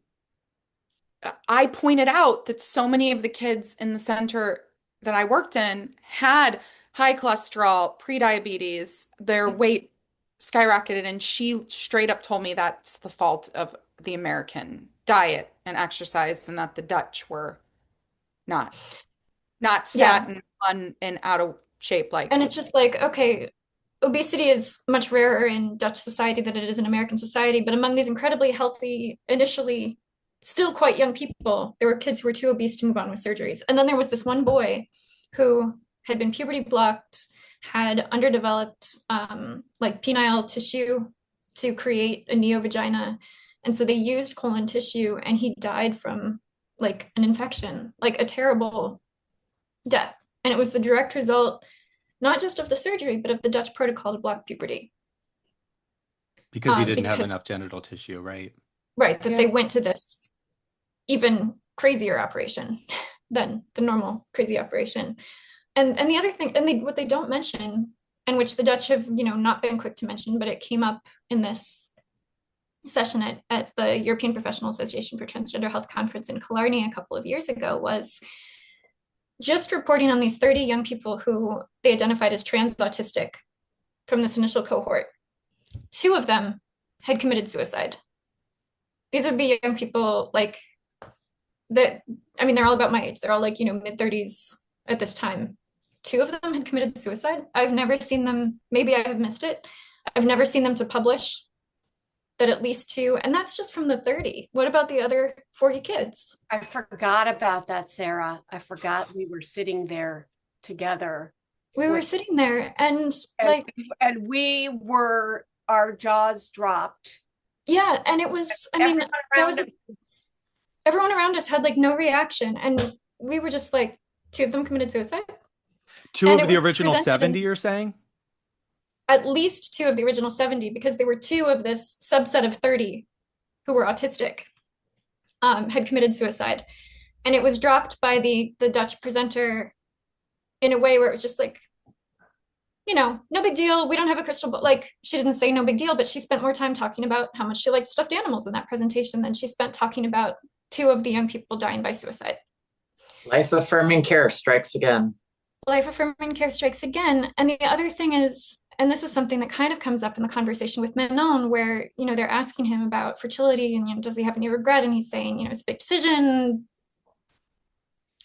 E: pointed out that so many of the kids in the center that I worked in had high cholesterol, prediabetes, their weight skyrocketed, and she straight up told me that's the fault of the American diet and exercise, and that the Dutch were not fat and fun and out of shape like.
C: And it's just like, okay, obesity is much rarer in Dutch society than it is in American society, but among these incredibly healthy, initially still quite young people, there were kids who were too obese to move on with surgeries. And then there was this one boy who had been puberty blocked, had underdeveloped like penile tissue to create a neovagina. And so they used colon tissue and he died from like an infection, like a terrible death. And it was the direct result, not just of the surgery, but of the Dutch protocol to block puberty.
B: Because he didn't have enough genital tissue, right?
C: Right, that they went to this even crazier operation than the normal crazy operation. And the other thing, and what they don't mention, and which the Dutch have, not been quick to mention, but it came up in this session at the European Professional Association for Transgender Health conference in Killarney a couple of years ago, was just reporting on these 30 young people who they identified as trans autistic from this initial cohort. 2 of them had committed suicide. These would be young people like that. I mean, they're all about my age. They're all like, mid-30s at this time. 2 of them had committed suicide. I've never seen them, maybe I have missed it. I've never seen them to publish that at least 2, and that's just from the 30. What about the other 40 kids?
A: I forgot about that, Sarah. I forgot we were sitting there together.
C: We were sitting there and
A: we were, our jaws dropped.
C: Yeah, and it was, I mean, everyone around us had like no reaction, and we were just like, 2 of them committed suicide.
B: 2 of the original 70, you're saying?
C: At least 2 of the original 70, because there were 2 of this subset of 30 who were autistic, had committed suicide. And it was dropped by the Dutch presenter in a way where it was just like, no big deal. We don't have a crystal ball. Like, she didn't say no big deal, but she spent more time talking about how much she liked stuffed animals in that presentation than she spent talking about 2 of the young people dying by suicide.
D: Life-affirming care strikes again.
C: Life-affirming care strikes again. And the other thing is, and this is something that kind of comes up in the conversation with Manon, where, they're asking him about fertility and, does he have any regret? And he's saying, it's a big decision.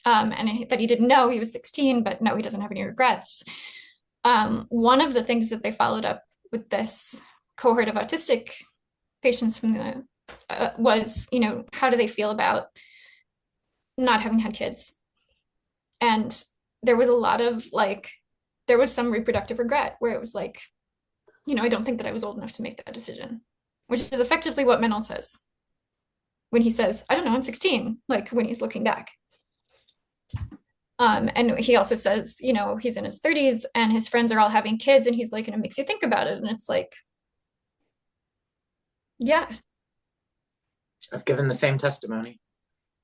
C: And that he didn't know, he was 16, but no, he doesn't have any regrets. One of the things that they followed up with this cohort of autistic patients from the was, how do they feel about not having had kids? And there was a lot of there was some reproductive regret where it was like, I don't think that I was old enough to make that decision, which is effectively what Manon says when he says, I don't know, I'm 16, when he's looking back. And he also says, he's in his 30s and his friends are all having kids, and he's like, and it makes you think about it. And it's like, yeah.
D: I've given the same testimony.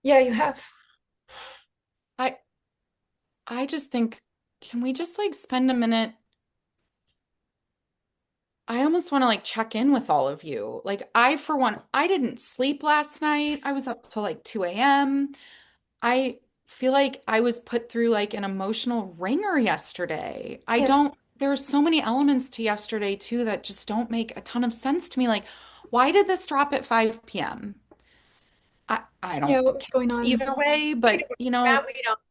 C: Yeah, you have.
E: I just think, can we just spend a minute? I almost want to check in with all of you. For one, I didn't sleep last night. I was up till 2 a.m. I feel like I was put through an emotional ringer yesterday. There are so many elements to yesterday too that just don't make a ton of sense to me. Why did this drop at 5 p.m.? I don't
C: what's going on
E: either way, but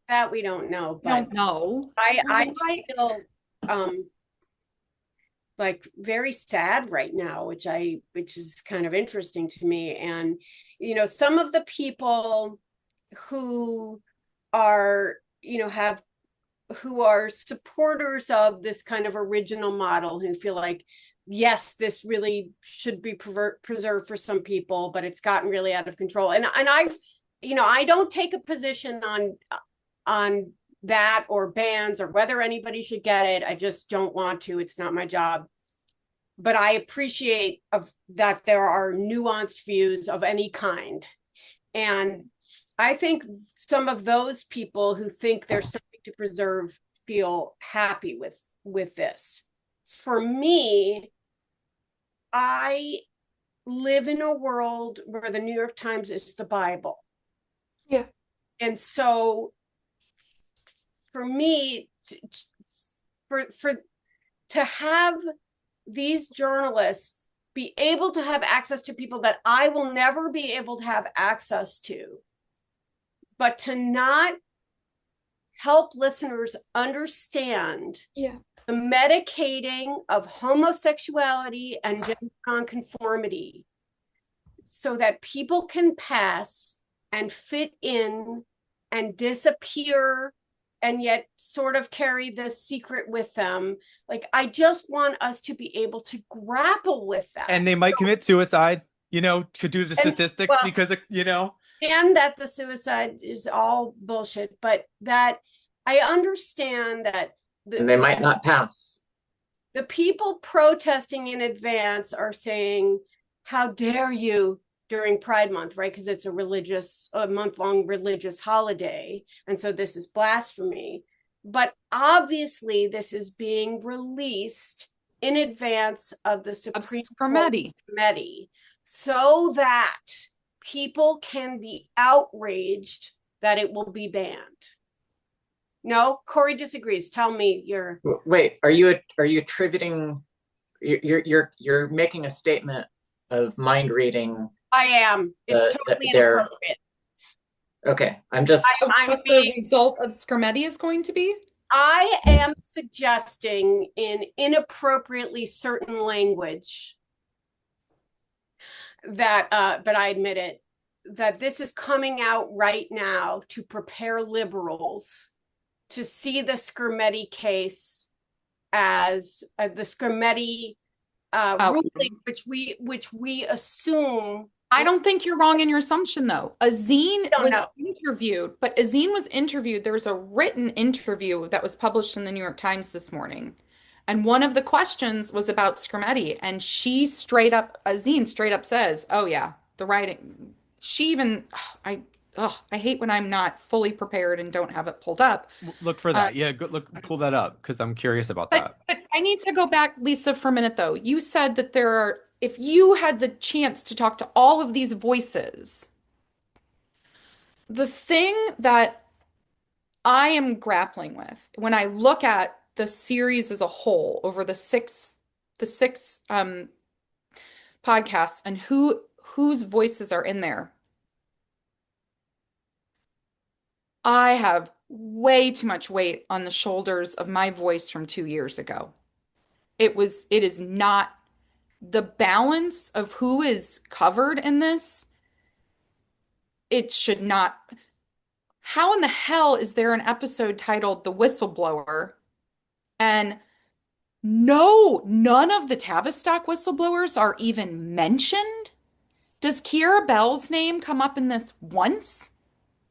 A: that we don't know. But
E: don't know.
A: I feel very sad right now, which is kind of interesting to me. And some of the people who are who are supporters of this kind of original model, who feel like, yes, this really should be preserved for some people, but it's gotten really out of control. And I don't take a position on that or bans or whether anybody should get it. I just don't want to. It's not my job. But I appreciate that there are nuanced views of any kind. And I think some of those people who think there's something to preserve feel happy with this. For me, I live in a world where the New York Times is the Bible.
C: Yeah.
A: And so for me, to have these journalists be able to have access to people that I will never be able to have access to, but to not help listeners understand the medicating of homosexuality and gender nonconformity so that people can pass and fit in and disappear and yet sort of carry this secret with them. I just want us to be able to grapple with that.
B: And they might commit suicide, to do the statistics because of,
A: And that the suicide is all bullshit, but that I understand that
D: and they might not pass.
A: The people protesting in advance are saying, how dare you, during Pride Month, right? Because it's a month-long religious holiday. And so this is blasphemy. But obviously this is being released in advance of the Supreme Court committee so that people can be outraged that it will be banned. No, Corey disagrees. Tell me you're.
D: Wait, are you attributing? You're making a statement of mind reading
A: I am. It's totally
D: their.
A: inappropriate.
D: Okay, I'm just.
A: I'm
E: What
A: being,
E: the result of Scrimeti is going to be?
A: I am suggesting in inappropriately certain language that, but I admit it, that this is coming out right now to prepare liberals to see the Scrimeti case as the Scrimeti ruling, which we assume.
E: I don't think you're wrong in your assumption, though. Azine
A: Don't
E: was
A: know.
E: interviewed, but Azine was interviewed. There was a written interview that was published in the New York Times this morning. And one of the questions was about Scrimeti. And Azine straight up says, oh, yeah, the writing. She even, I hate when I'm not fully prepared and don't have it pulled up.
B: Look for that. Yeah, go look, pull that up because I'm curious about that.
E: But I need to go back, Lisa, for a minute, though. You said that if you had the chance to talk to all of these voices, the thing that I am grappling with when I look at the series as a whole over the six podcasts and whose voices are in there, I have way too much weight on the shoulders of my voice from 2 years ago. It is not the balance of who is covered in this. It should not. How in the hell is there an episode titled The Whistleblower? And no, none of the Tavistock whistleblowers are even mentioned? Does Kiera Bell's name come up in this once?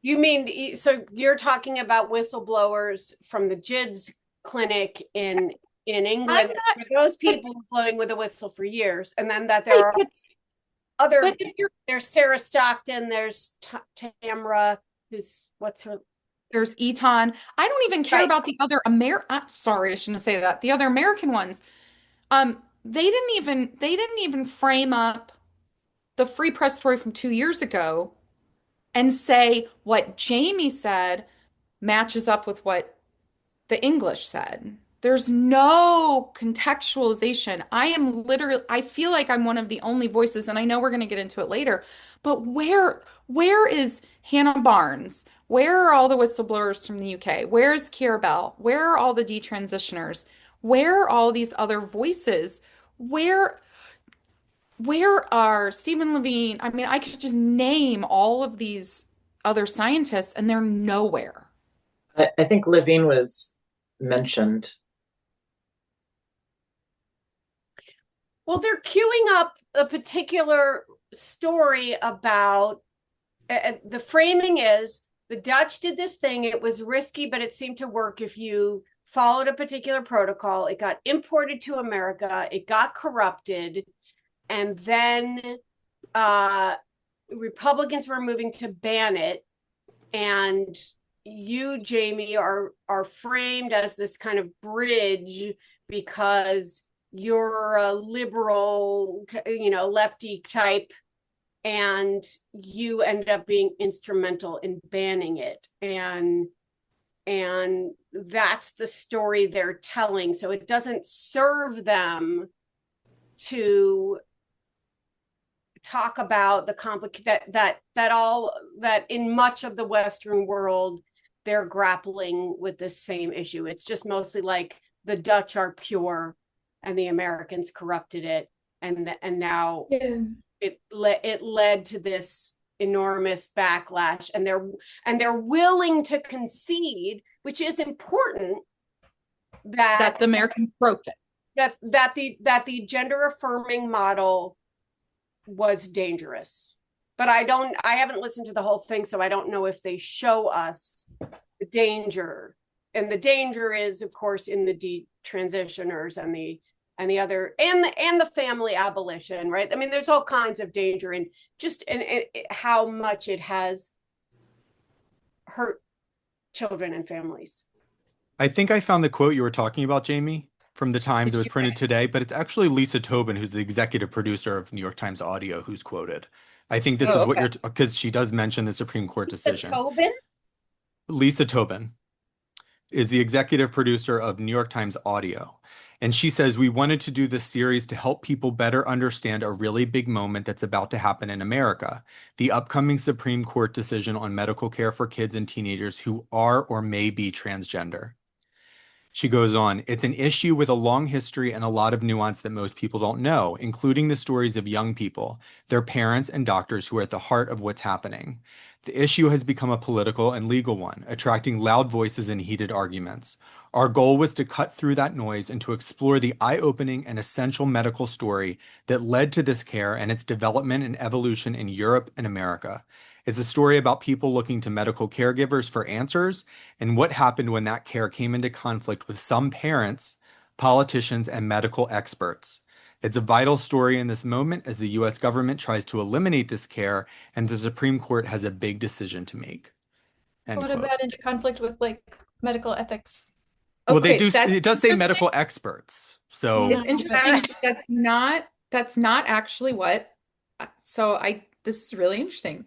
A: You mean, so you're talking about whistleblowers from the JIDS clinic in England, where those people were blowing with a whistle for years, and then that there are other. There's Sarah Stockton, there's Tamra, what's her?
E: There's Eton. I don't even care about the other sorry, I shouldn't say that. The other American ones. They didn't even frame up the Free Press story from 2 years ago and say what Jamie said matches up with what the English said. There's no contextualization. I feel like I'm one of the only voices, and I know we're going to get into it later, but where is Hannah Barnes? Where are all the whistleblowers from the UK? Where is Kiera Bell? Where are all the detransitioners? Where are all these other voices? Where are Stephen Levine? I mean, I could just name all of these other scientists, and they're nowhere.
D: I think Levine was mentioned.
A: Well, they're queuing up a particular story about the framing is the Dutch did this thing. It was risky, but it seemed to work if you followed a particular protocol. It got imported to America. It got corrupted. And then Republicans were moving to ban it. And you, Jamie, are framed as this kind of bridge because you're a liberal, lefty type, and you end up being instrumental in banning it. And that's the story they're telling. So it doesn't serve them to talk about the that in much of the Western world they're grappling with this same issue. It's just mostly like the Dutch are pure and the Americans corrupted it, and now it led to this enormous backlash, and they're willing to concede, which is important,
E: that the Americans broke it.
A: That the gender affirming model was dangerous. But I haven't listened to the whole thing, so I don't know if they show us the danger. And the danger is, of course, in the detransitioners and the other and the family abolition, right? I mean, there's all kinds of danger in just and how much it has hurt children and families.
B: I think I found the quote you were talking about, Jamie, from the Times. It was printed today, but it's actually Lisa Tobin, who's the executive producer of New York Times Audio, who's quoted. I think this is what you're, because she does mention the Supreme Court decision. Lisa Tobin is the executive producer of New York Times Audio. And she says, we wanted to do this series to help people better understand a really big moment that's about to happen in America, the upcoming Supreme Court decision on medical care for kids and teenagers who are or may be transgender. She goes on, it's an issue with a long history and a lot of nuance that most people don't know, including the stories of young people, their parents, and doctors who are at the heart of what's happening. The issue has become a political and legal one, attracting loud voices and heated arguments. Our goal was to cut through that noise and to explore the eye-opening and essential medical story that led to this care and its development and evolution in Europe and America. It's a story about people looking to medical caregivers for answers and what happened when that care came into conflict with some parents, politicians, and medical experts. It's a vital story in this moment as the US government tries to eliminate this care and the Supreme Court has a big decision to make. End
C: What
B: quote.
C: about into conflict with like medical ethics?
B: Well, they
E: Okay,
B: do.
E: that's
B: It does say
E: interesting.
B: medical experts. So
E: It's interesting. That's not actually what. So this is really interesting.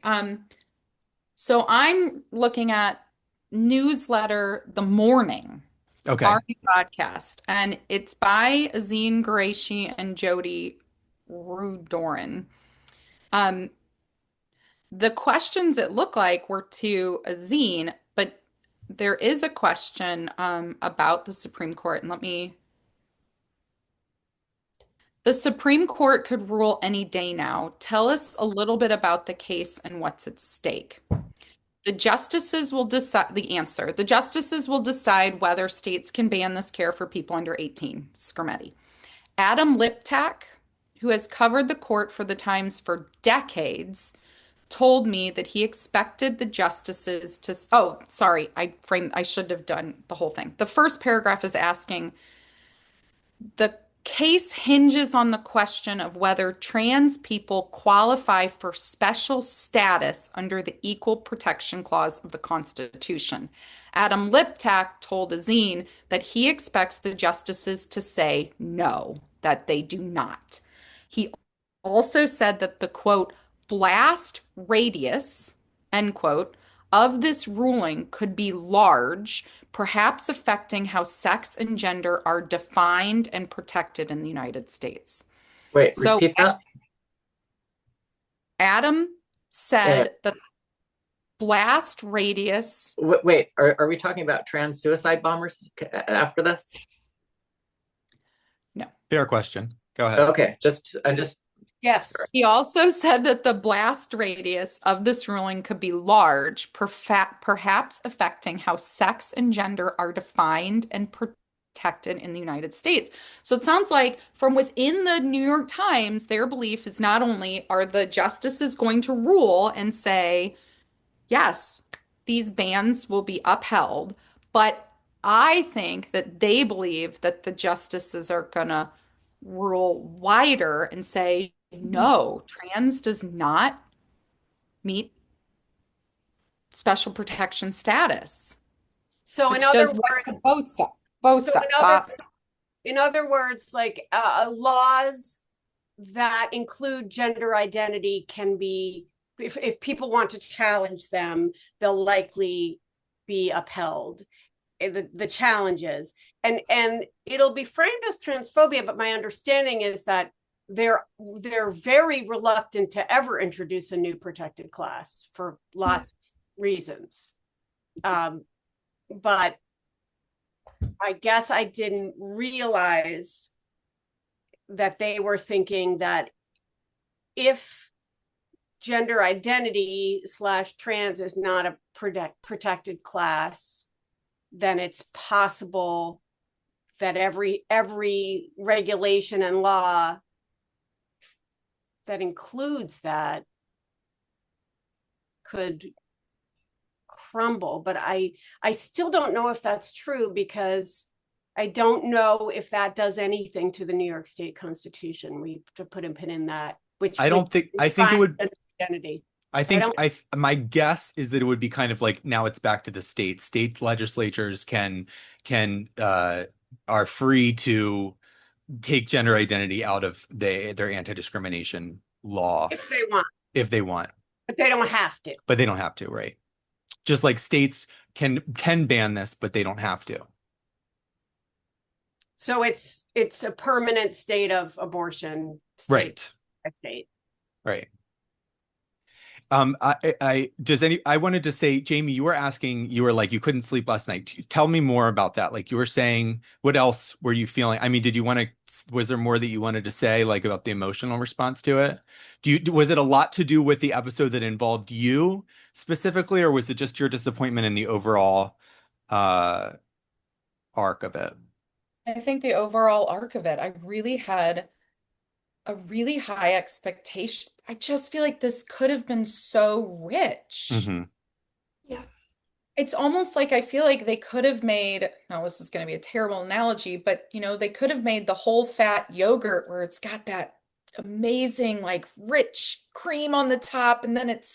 E: So I'm looking at newsletter The Morning,
B: okay,
E: Army podcast, and it's by Azine Qureshi and Jody Rudoran. The questions it looked like were to Azine, but there is a question about the Supreme Court, and the Supreme Court could rule any day now. Tell us a little bit about the case and what's at stake. The justices will decide the answer. The justices will decide whether states can ban this care for people under 18. Skermetti. Adam Liptak, who has covered the court for the Times for decades, told me that he expected the justices to. Oh, sorry, I should have done the whole thing. The first paragraph is asking, the case hinges on the question of whether trans people qualify for special status under the Equal Protection Clause of the Constitution. Adam Liptak told Azine that he expects the justices to say no, that they do not. He also said that the quote, blast radius, end quote, of this ruling could be large, perhaps affecting how sex and gender are defined and protected in the United States.
D: Wait,
E: So
D: repeat that.
E: Adam said that blast radius.
D: Wait, are we talking about trans suicide bombers after this?
E: No.
B: fair question. Go ahead.
D: Okay, I'm just.
A: Yes.
E: He also said that the blast radius of this ruling could be large, perhaps affecting how sex and gender are defined and protected in the United States. So it sounds like from within the New York Times, their belief is not only are the justices going to rule and say, yes, these bans will be upheld, but I think that they believe that the justices are going to rule wider and say, no, trans does not meet special protection status.
A: So
E: which
A: in other
E: does what
A: words,
E: both stuff. Both
A: so
E: stuff.
A: in other words, like laws that include gender identity can be, if people want to challenge them, they'll likely be upheld. The challenges, and it'll be framed as transphobia, but my understanding is that they're very reluctant to ever introduce a new protected class for lots of reasons. But I guess I didn't realize that they were thinking that if gender identity / trans is not a protected class, then it's possible that every regulation and law that includes that could crumble. But I still don't know if that's true, because I don't know if that does anything to the New York State Constitution. We have to put a pin in that, which
B: I think it would.
A: Identity.
B: My guess is that it would be kind of like, now it's back to the state. State legislatures are free to take gender identity out of their anti-discrimination law
A: If they want.
B: if they want.
A: But they don't have to.
B: But they don't have to, right? Just like states can ban this, but they don't have to.
A: So it's a permanent state of abortion.
B: Right.
A: State.
B: Right. I wanted to say, Jamie, you were asking, you were like, you couldn't sleep last night. Tell me more about that. Like you were saying, what else were you feeling? I mean, was there more that you wanted to say, like about the emotional response to it? Was it a lot to do with the episode that involved you specifically, or was it just your disappointment in the overall, uh, arc of it?
E: I think the overall arc of it, I really had a really high expectation. I just feel like this could have been so rich.
B: Hmm.
C: Yeah.
E: It's almost like I feel like they could have made, no, this is going to be a terrible analogy, but they could have made the whole fat yogurt where it's got that amazing, like rich cream on the top, and then has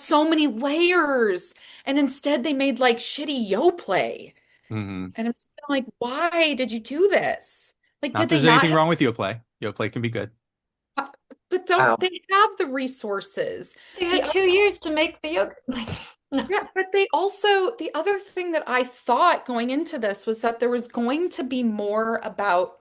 E: so many layers. And instead they made like shitty Yoplait.
B: Hmm.
E: And it's like, why did you do this? Like,
B: Not
E: did
B: that
E: they
B: there's
E: not
B: anything wrong with Yoplait. Yoplait can be good.
E: but don't
D: Wow.
E: they have the resources?
C: They
E: The
C: had 2 years to make the yogurt. No.
E: Yeah, but the other thing that I thought going into this was that there was going to be more about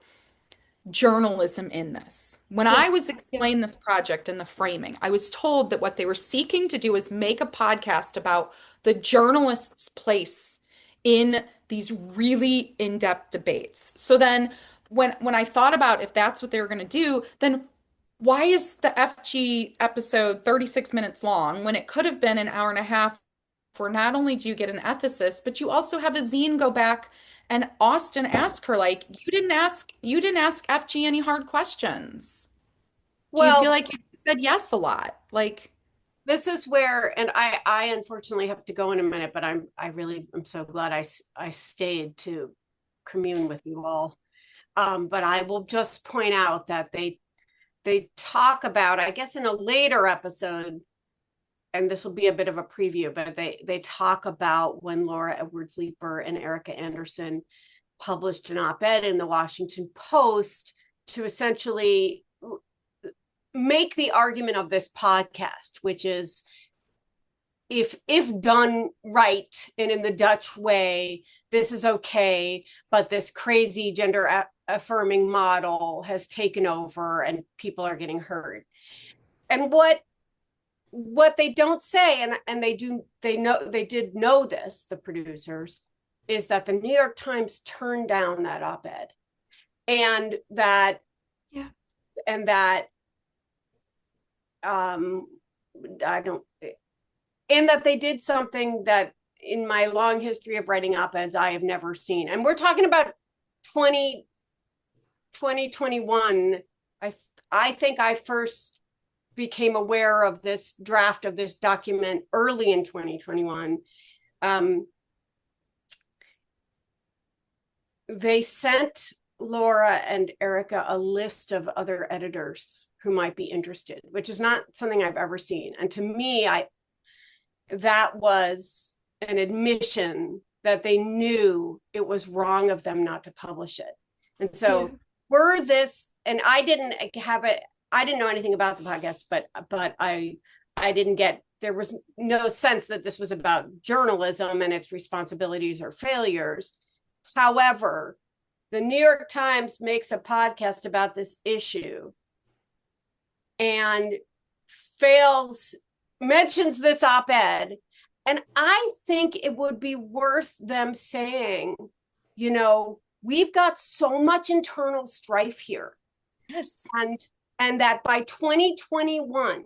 E: journalism in this. When
C: Yeah.
E: I was
C: Yeah.
E: explained this project and the framing, I was told that what they were seeking to do is make a podcast about the journalist's place in these really in-depth debates. So then when I thought about if that's what they were going to do, then why is the FG episode 36 minutes long when it could have been an hour and a half, where not only do you get an ethicist, but you also have a zine go back and Austin ask her, like, you didn't ask FG any hard questions. Do you feel
A: Well,
E: like you said yes a lot? Like,
A: this is where, and I unfortunately have to go in a minute, but I really am so glad I stayed to commune with you all. But I will just point out that they talk about, I guess in a later episode, and this will be a bit of a preview, but they talk about when Laura Edwards Leeper and Erica Anderson published an op-ed in the Washington Post to essentially make the argument of this podcast, which is if done right and in the Dutch way, this is okay, but this crazy gender affirming model has taken over and people are getting hurt. And what they don't say, and they did know this, the producers, is that the New York Times turned down that op-ed, and that
C: Yeah.
A: and that I don't, and that they did something that in my long history of writing op-eds I have never seen. And we're talking about 2021. I think I first became aware of this draft of this document early in 2021. They sent Laura and Erica a list of other editors who might be interested, which is not something I've ever seen. And to me, that was an admission that they knew it was wrong of them not to publish it. And so and I didn't know anything about the podcast, but I didn't get, there was no sense that this was about journalism and its responsibilities or failures. However, the New York Times makes a podcast about this issue and mentions this op-ed. And I think it would be worth them saying, we've got so much internal strife here.
E: yes.
A: And that by 2021,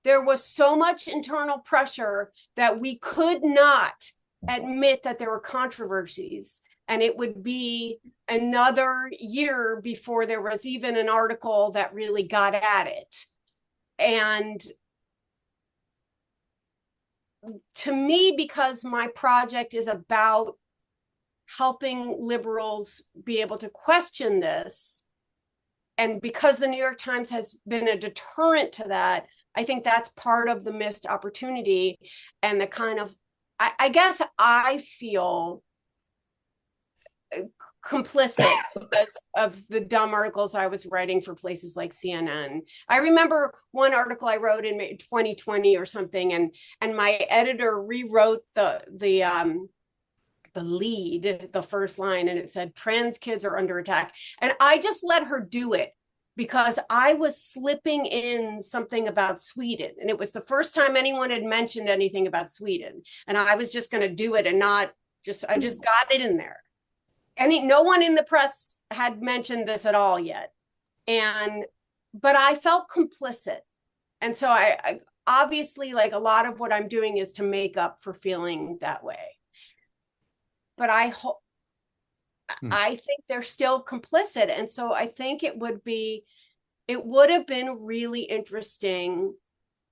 A: there was so much internal pressure that we could not admit that there were controversies. And it would be another year before there was even an article that really got at it. And to me, because my project is about helping liberals be able to question this, and because the New York Times has been a deterrent to that, I think that's part of the missed opportunity and the kind of, I guess I feel complicit because of the dumb articles I was writing for places like CNN. I remember one article I wrote in 2020 or something, and my editor rewrote the the lead, the first line, and it said trans kids are under attack. And I just let her do it because I was slipping in something about Sweden. And it was the first time anyone had mentioned anything about Sweden. And I was just going to do it and not just, I just got it in there. No one in the press had mentioned this at all yet. But I felt complicit. And so I obviously, like, a lot of what I'm doing is to make up for feeling that way. But I think they're still complicit. And so I think it would have been really interesting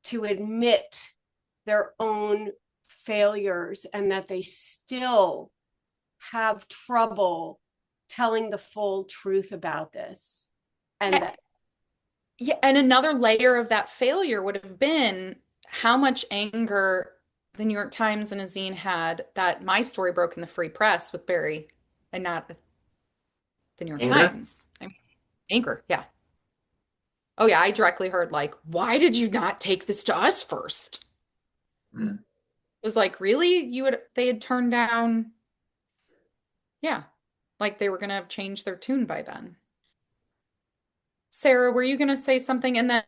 A: to admit their own failures and that they still have trouble telling the full truth about this. And
E: and another layer of that failure would have been how much anger the New York Times and Azine had that my story broke in the Free Press with Barry and not the New York Times. I mean, anger, yeah. Oh yeah, I directly heard, like, why did you not take this to us first? It was like, really? They had turned down, yeah, like they were gonna have changed their tune by then. Sarah, were you gonna say something? And then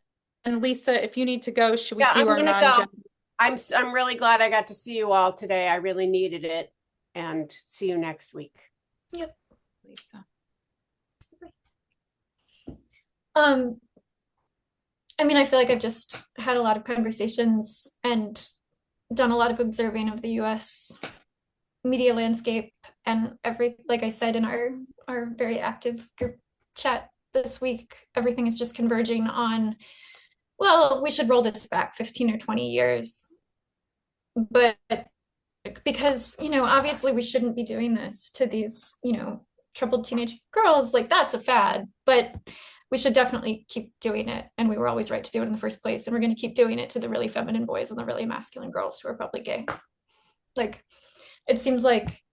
E: Lisa, if you need to go, should we do our non-gender?
A: I'm really glad I got to see you all today. I really needed it. And see you next week.
C: Yep.
E: Lisa.
C: I mean, I feel like I've just had a lot of conversations and done a lot of observing of the US media landscape, and like I said in our very active group chat this week, everything is just converging on, well, we should roll this back 15 or 20 years. But because, obviously we shouldn't be doing this to these, troubled teenage girls. Like, that's a fad, but we should definitely keep doing it. And we were always right to do it in the first place. And we're going to keep doing it to the really feminine boys and the really masculine girls who are probably gay. Like, it seems like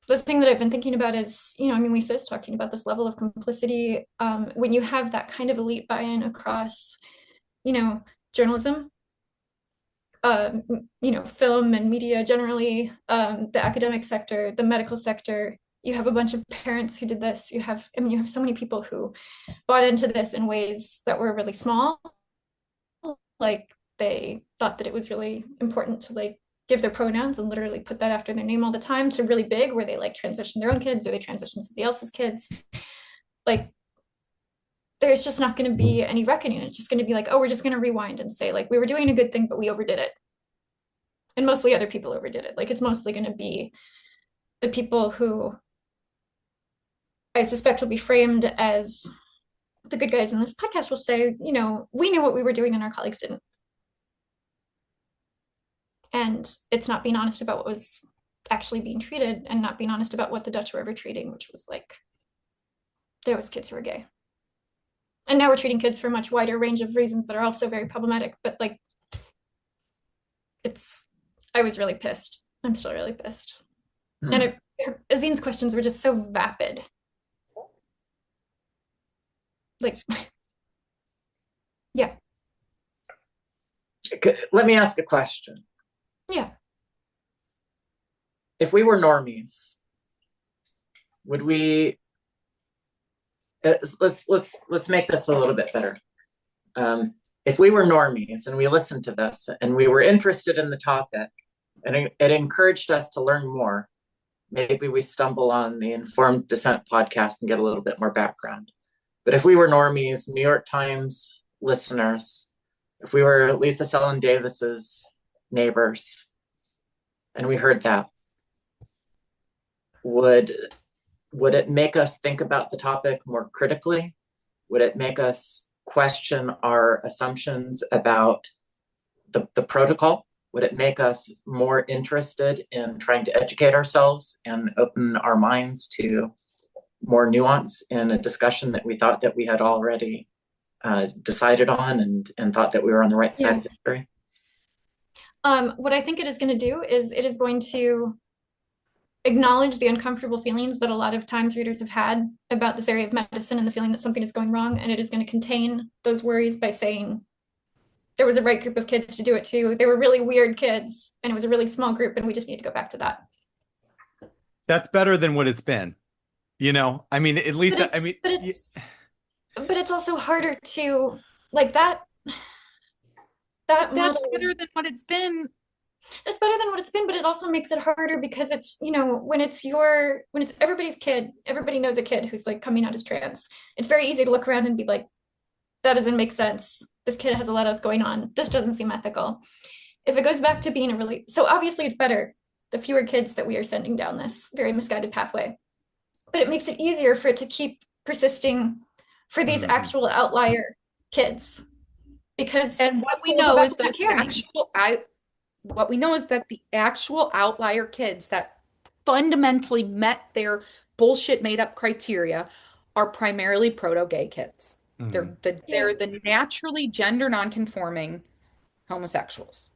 C: the thing that I've been thinking about is, Lisa is talking about this level of complicity. When you have that kind of elite buy-in across, journalism, film and media generally, the academic sector, the medical sector, you have a bunch of parents who did this. You have so many people who bought into this in ways that were really small. Like, they thought that it was really important to, like, give their pronouns and literally put that after their name all the time, to really big, where they, like, transition their own kids or they transition somebody else's kids. Like, there's just not going to be any reckoning. It's just going to be like, oh, we're just going to rewind and say, like, we were doing a good thing, but we overdid it. And mostly other people overdid it. Like, it's mostly going to be the people who I suspect will be framed as the good guys in this podcast will say, we knew what we were doing and our colleagues didn't. And it's not being honest about what was actually being treated, and not being honest about what the Dutch were ever treating, which was, like, there was kids who were gay. And now we're treating kids for a much wider range of reasons that are also very problematic. But, like, I was really pissed. I'm still really pissed. And Azine's questions were just so vapid. Like, yeah.
D: Let me ask a question.
C: Yeah.
D: If we were normies, would we, let's make this a little bit better. If we were normies and we listened to this and we were interested in the topic and it encouraged us to learn more, maybe we stumble on the Informed Dissent podcast and get a little bit more background. But if we were normies, New York Times listeners, if we were Lisa Sellen Davis's neighbors, and we heard that, would it make us think about the topic more critically? Would it make us question our assumptions about the protocol? Would it make us more interested in trying to educate ourselves and open our minds to more nuance in a discussion that we thought that we had already decided on and thought that we were on the right side of history?
C: What I think it is going to do is it is going to acknowledge the uncomfortable feelings that a lot of Times readers have had about this area of medicine and the feeling that something is going wrong. And it is going to contain those worries by saying, there was a right group of kids to do it too. They were really weird kids, and it was a really small group, and we just need to go back to that.
B: That's better than what it's been. I mean, at least
C: But
B: that, I mean,
C: it's also harder to like that
E: That's
C: model.
E: better than what it's been.
C: It's better than what it's been, but it also makes it harder because it's, when it's everybody's kid, everybody knows a kid who's like coming out as trans. It's very easy to look around and be like, that doesn't make sense. This kid has a lot else going on. This doesn't seem ethical. If it goes back to being so obviously it's better, the fewer kids that we are sending down this very misguided pathway, but it makes it easier for it to keep persisting for these actual outlier kids. Because
E: what we know is that the actual outlier kids that fundamentally met their bullshit made up criteria are primarily proto-gay kids. They're the naturally gender non-conforming homosexuals.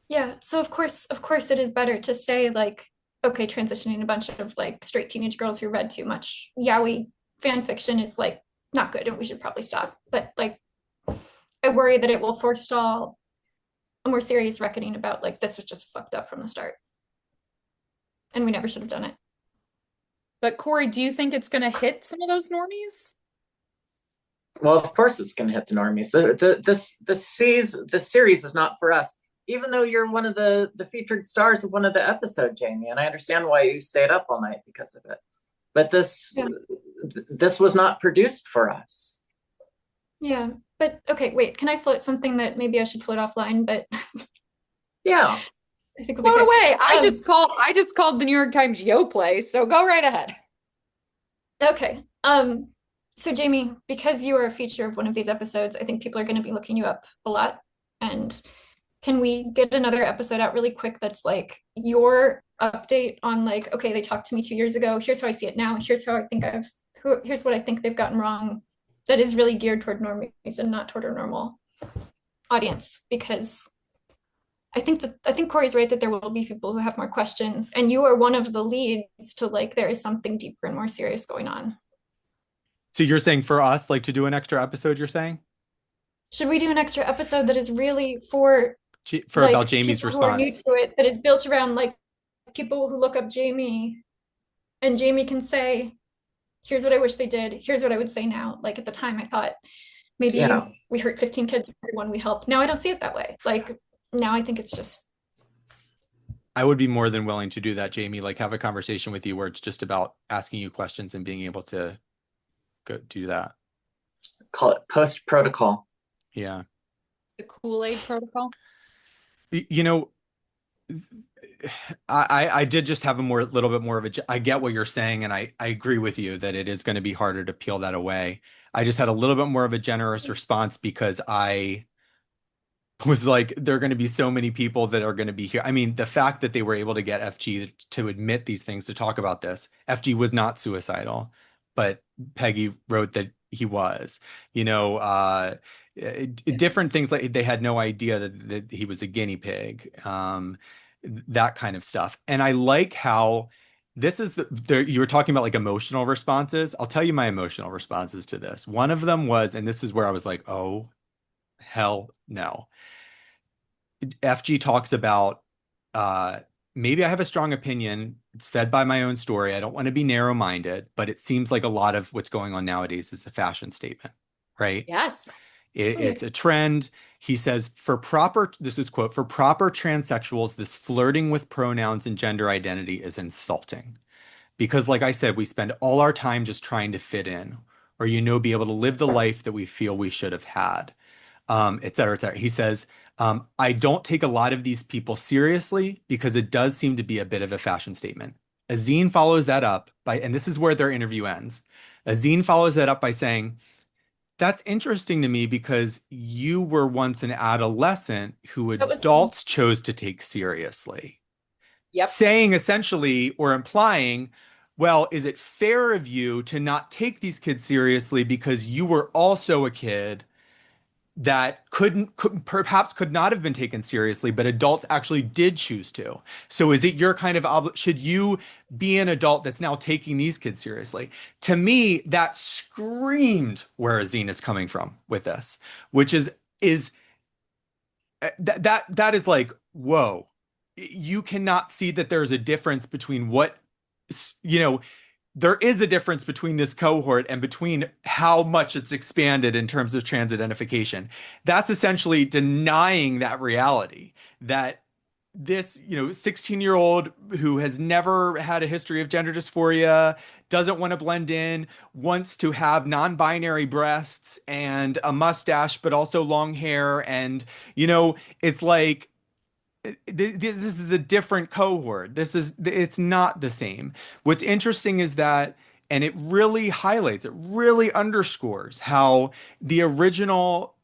C: Yeah, so of course it is better to say like, okay, transitioning a bunch of like straight teenage girls who read too much yaoi fan fiction is like not good and we should probably stop. But like I worry that it will forestall a more serious reckoning about like this was just fucked up from the start. And we never should have done it.
E: But Corey, do you think it's going to hit some of those normies?
D: Well, of course it's going to hit the normies. The series is not for us. Even though you're one of the featured stars of one of the episodes, Jamie, and I understand why you stayed up all night because of it. But this was not produced for us.
C: Yeah, but okay, wait, can I float something that maybe I should float offline? But
D: yeah,
C: I think
E: float away. I just called the New York Times Yo Play, so go right ahead.
C: Okay. So Jamie, because you are a feature of one of these episodes, I think people are going to be looking you up a lot. And can we get another episode out really quick that's like your update on like, okay, they talked to me 2 years ago. Here's how I see it now. Here's here's what I think they've gotten wrong. That is really geared toward normies and not toward a normal audience. Because I think Corey's right that there will be people who have more questions, and you are one of the leads to like there is something deeper and more serious going on.
B: So you're saying for us, like to do an extra episode, you're saying?
C: Should we do an extra episode that is really for
B: like, about Jamie's response? Who are new
C: to it, that is built around like people who look up Jamie, and Jamie can say, here's what I wish they did. Here's what I would say now. Like at the time I thought maybe we hurt 15 kids for everyone we helped. Now I don't see it that way. Like now I think it's just.
B: I would be more than willing to do that, Jamie, like have a conversation with you where it's just about asking you questions and being able to go do that.
D: Call it post protocol.
B: Yeah.
E: The Kool-Aid protocol.
B: I did just have little bit more of I get what you're saying, and I agree with you that it is going to be harder to peel that away. I just had a little bit more of a generous response because I was like, there are going to be so many people that are going to be here. I mean, the fact that they were able to get FG to admit these things, to talk about this. FG was not suicidal, but Peggy wrote that he was, different things, like they had no idea that he was a guinea pig, that kind of stuff. And I like how this is you were talking about like emotional responses. I'll tell you my emotional responses to this. One of them was, and this is where I was like, oh, hell no. FG talks about, maybe I have a strong opinion. It's fed by my own story. I don't want to be narrow-minded, but it seems like a lot of what's going on nowadays is a fashion statement, right?
E: Yes.
B: It's a trend. He says, this is quote, for proper transsexuals, this flirting with pronouns and gender identity is insulting. Because like I said, we spend all our time just trying to fit in or, be able to live the life that we feel we should have had, et cetera, et cetera. He says, I don't take a lot of these people seriously because it does seem to be a bit of a fashion statement. Azine follows that up and this is where their interview ends. Azine follows that up by saying, that's interesting to me because you were once an adolescent who adults chose to take seriously.
E: Yep.
B: Saying essentially or implying, well, is it fair of you to not take these kids seriously because you were also a kid that perhaps could not have been taken seriously, but adults actually did choose to. So is it your kind of should you be an adult that's now taking these kids seriously? To me, that screamed where Azine is coming from with this, which is that is like, whoa. You cannot see that there's a difference between what, you know, there is a difference between this cohort and between how much it's expanded in terms of trans identification. That's essentially denying that reality that this, 16-year-old who has never had a history of gender dysphoria, doesn't want to blend in, wants to have non-binary breasts and a mustache, but also long hair. And, it's like, this is a different cohort. It's not the same. What's interesting is that, and it really highlights, it really underscores how the original,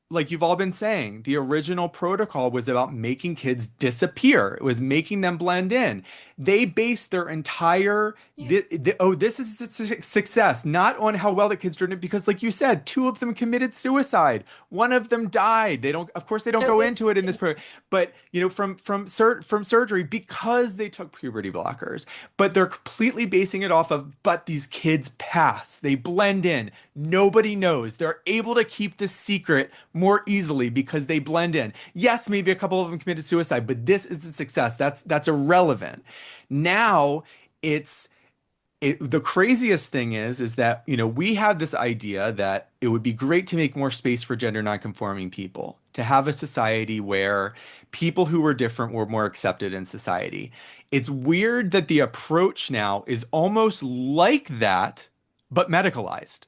B: like you've all been saying, the original protocol was about making kids disappear. It was making them blend in. They based their entire, this is a success, not on how well the kids turned it, because like you said, two of them committed suicide. One of them died. Of course, they don't go into it in this program, but from surgery because they took puberty blockers. But they're completely basing it off of, but these kids pass. They blend in. Nobody knows. They're able to keep this secret more easily because they blend in. Yes, maybe a couple of them committed suicide, but this is a success. That's irrelevant. Now the craziest thing is that, we have this idea that it would be great to make more space for gender nonconforming people, to have a society where people who were different were more accepted in society. It's weird that the approach now is almost like that, but medicalized.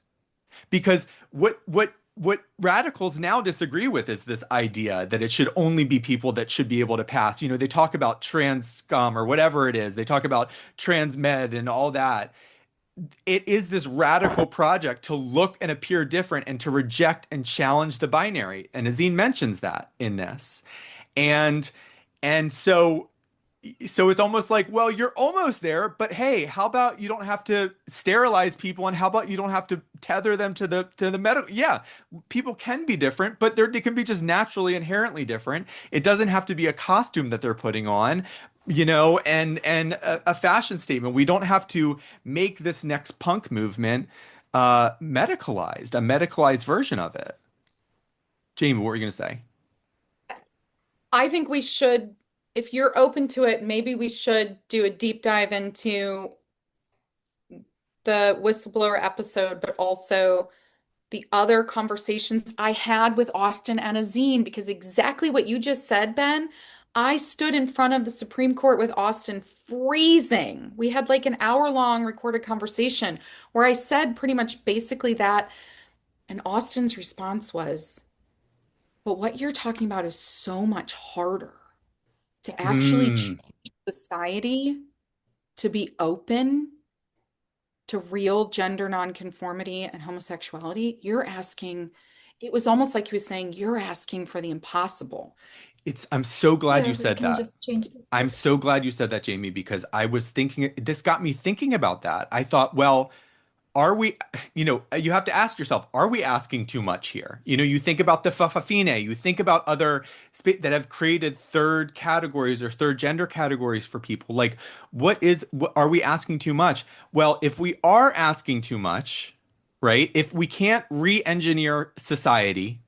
B: Because what radicals now disagree with is this idea that it should only be people that should be able to pass. They talk about trans scum or whatever it is. They talk about trans med and all that. It is this radical project to look and appear different and to reject and challenge the binary. And Azine mentions that in this. And so it's almost like, well, you're almost there, but hey, how about you don't have to sterilize people, and how about you don't have to tether them to the medical? Yeah, people can be different, but they can be just naturally inherently different. It doesn't have to be a costume that they're putting on, and a fashion statement. We don't have to make this next punk movement medicalized, a medicalized version of it. Jamie, what were you going to say?
E: I think we should, if you're open to it, maybe we should do a deep dive into the whistleblower episode, but also the other conversations I had with Austin and Azine, because exactly what you just said, Ben, I stood in front of the Supreme Court with Austin freezing. We had like an hour-long recorded conversation where I said pretty much basically that, and Austin's response was, but what you're talking about is so much harder to actually change society to be open to real gender nonconformity and homosexuality. It was almost like he was saying, you're asking for the impossible.
B: I'm so glad you
C: we
B: said
C: can
B: that.
C: just change this.
B: I'm so glad you said that, Jamie, because I was thinking, this got me thinking about that. I thought, well, are we, you have to ask yourself, are we asking too much here? You think about the Fafafine, you think about other that have created third categories or third gender categories for people. Like, what are we asking too much? Well, if we are asking too much, right? If we can't re-engineer society,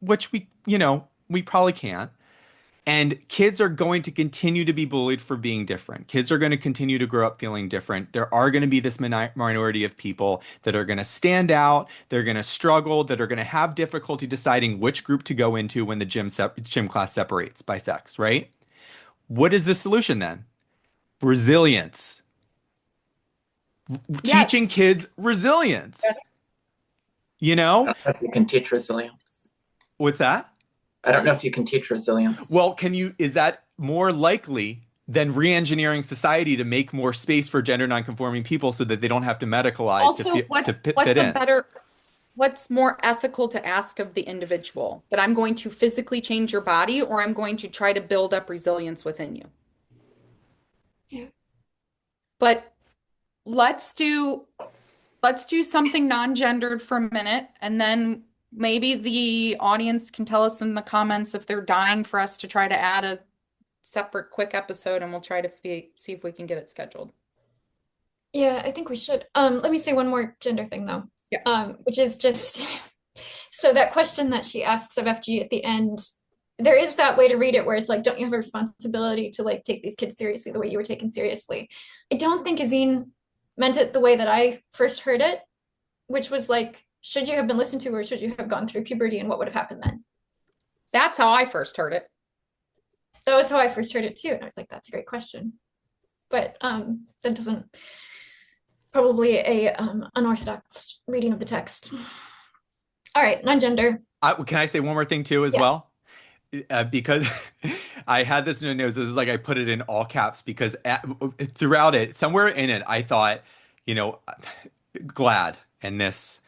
B: which we probably can't, and kids are going to continue to be bullied for being different. Kids are going to continue to grow up feeling different. There are going to be this minority of people that are going to stand out, they're going to struggle, that are going to have difficulty deciding which group to go into when the gym class separates by sex, right? What is the solution then? Resilience.
E: Yes.
B: Teaching kids resilience.
E: Yes.
D: I don't know if you can teach resilience.
B: What's that?
D: I don't know if you can teach resilience.
B: Well, is that more likely than re-engineering society to make more space for gender nonconforming people so that they don't have to medicalize
E: Also,
B: to fit in?
E: What's more ethical to ask of the individual? That I'm going to physically change your body, or I'm going to try to build up resilience within you?
C: Yeah.
E: But let's do something non-gendered for a minute, and then maybe the audience can tell us in the comments if they're dying for us to try to add a separate quick episode, and we'll try to see if we can get it scheduled.
C: Yeah, I think we should. Let me say one more gender thing though.
E: Yeah.
C: Which is just so that question that she asks of FG at the end, there is that way to read it where it's like, don't you have a responsibility to like take these kids seriously the way you were taken seriously? I don't think Azine meant it the way that I first heard it, which was like, should you have been listened to, or should you have gone through puberty, and what would have happened then?
E: That's how I first heard it.
C: That was how I first heard it too. And I was like, that's a great question. But that doesn't, probably a unorthodox reading of the text. All right, non-gender.
B: Can I say one more thing too as
C: Yeah.
B: well? Because I had this in the notes. This is like I put it in all caps because throughout it, somewhere in it, I thought, you know, glad and this,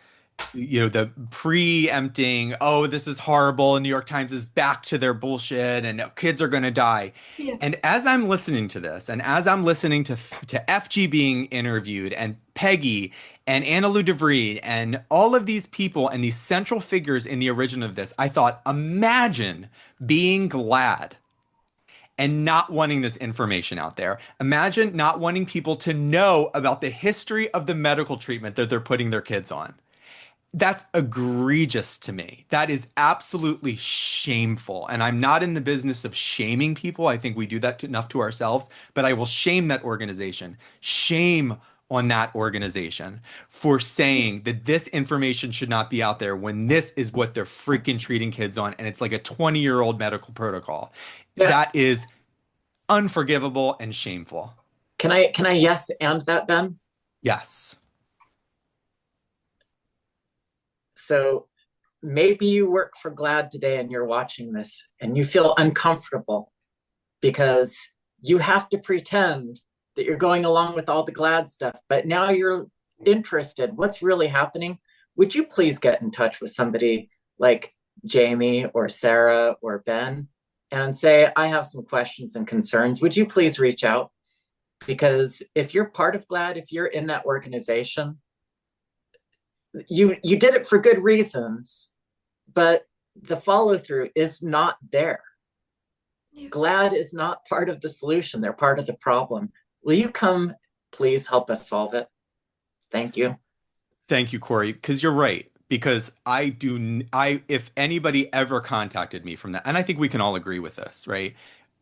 B: you know, the preempting, oh, this is horrible. New York Times is back to their bullshit and kids are going to die.
C: Yeah.
B: And as I'm listening to this, and as I'm listening to FG being interviewed and Peggy and Anna Lou DeVries and all of these people and these central figures in the origin of this, I thought, imagine being glad and not wanting this information out there. Imagine not wanting people to know about the history of the medical treatment that they're putting their kids on. That's egregious to me. That is absolutely shameful. And I'm not in the business of shaming people. I think we do that enough to ourselves, but I will shame that organization. Shame on that organization for saying that this information should not be out there when this is what they're freaking treating kids on. And it's like a 20-year-old medical protocol.
D: Yeah.
B: That is unforgivable and shameful.
D: Can I yes and that, Ben?
B: Yes.
D: So maybe you work for GLAAD today and you're watching this and you feel uncomfortable because you have to pretend that you're going along with all the GLAAD stuff, but now you're interested. What's really happening? Would you please get in touch with somebody like Jamie or Sarah or Ben and say, I have some questions and concerns. Would you please reach out? Because if you're part of GLAAD, if you're in that organization, you did it for good reasons, but the follow through is not there. Yeah. GLAAD is not part of the solution. They're part of the problem. Will you come please help us solve it? Thank you.
B: Thank you, Corey, because you're right. Because if anybody ever contacted me from that, and I think we can all agree with this, right?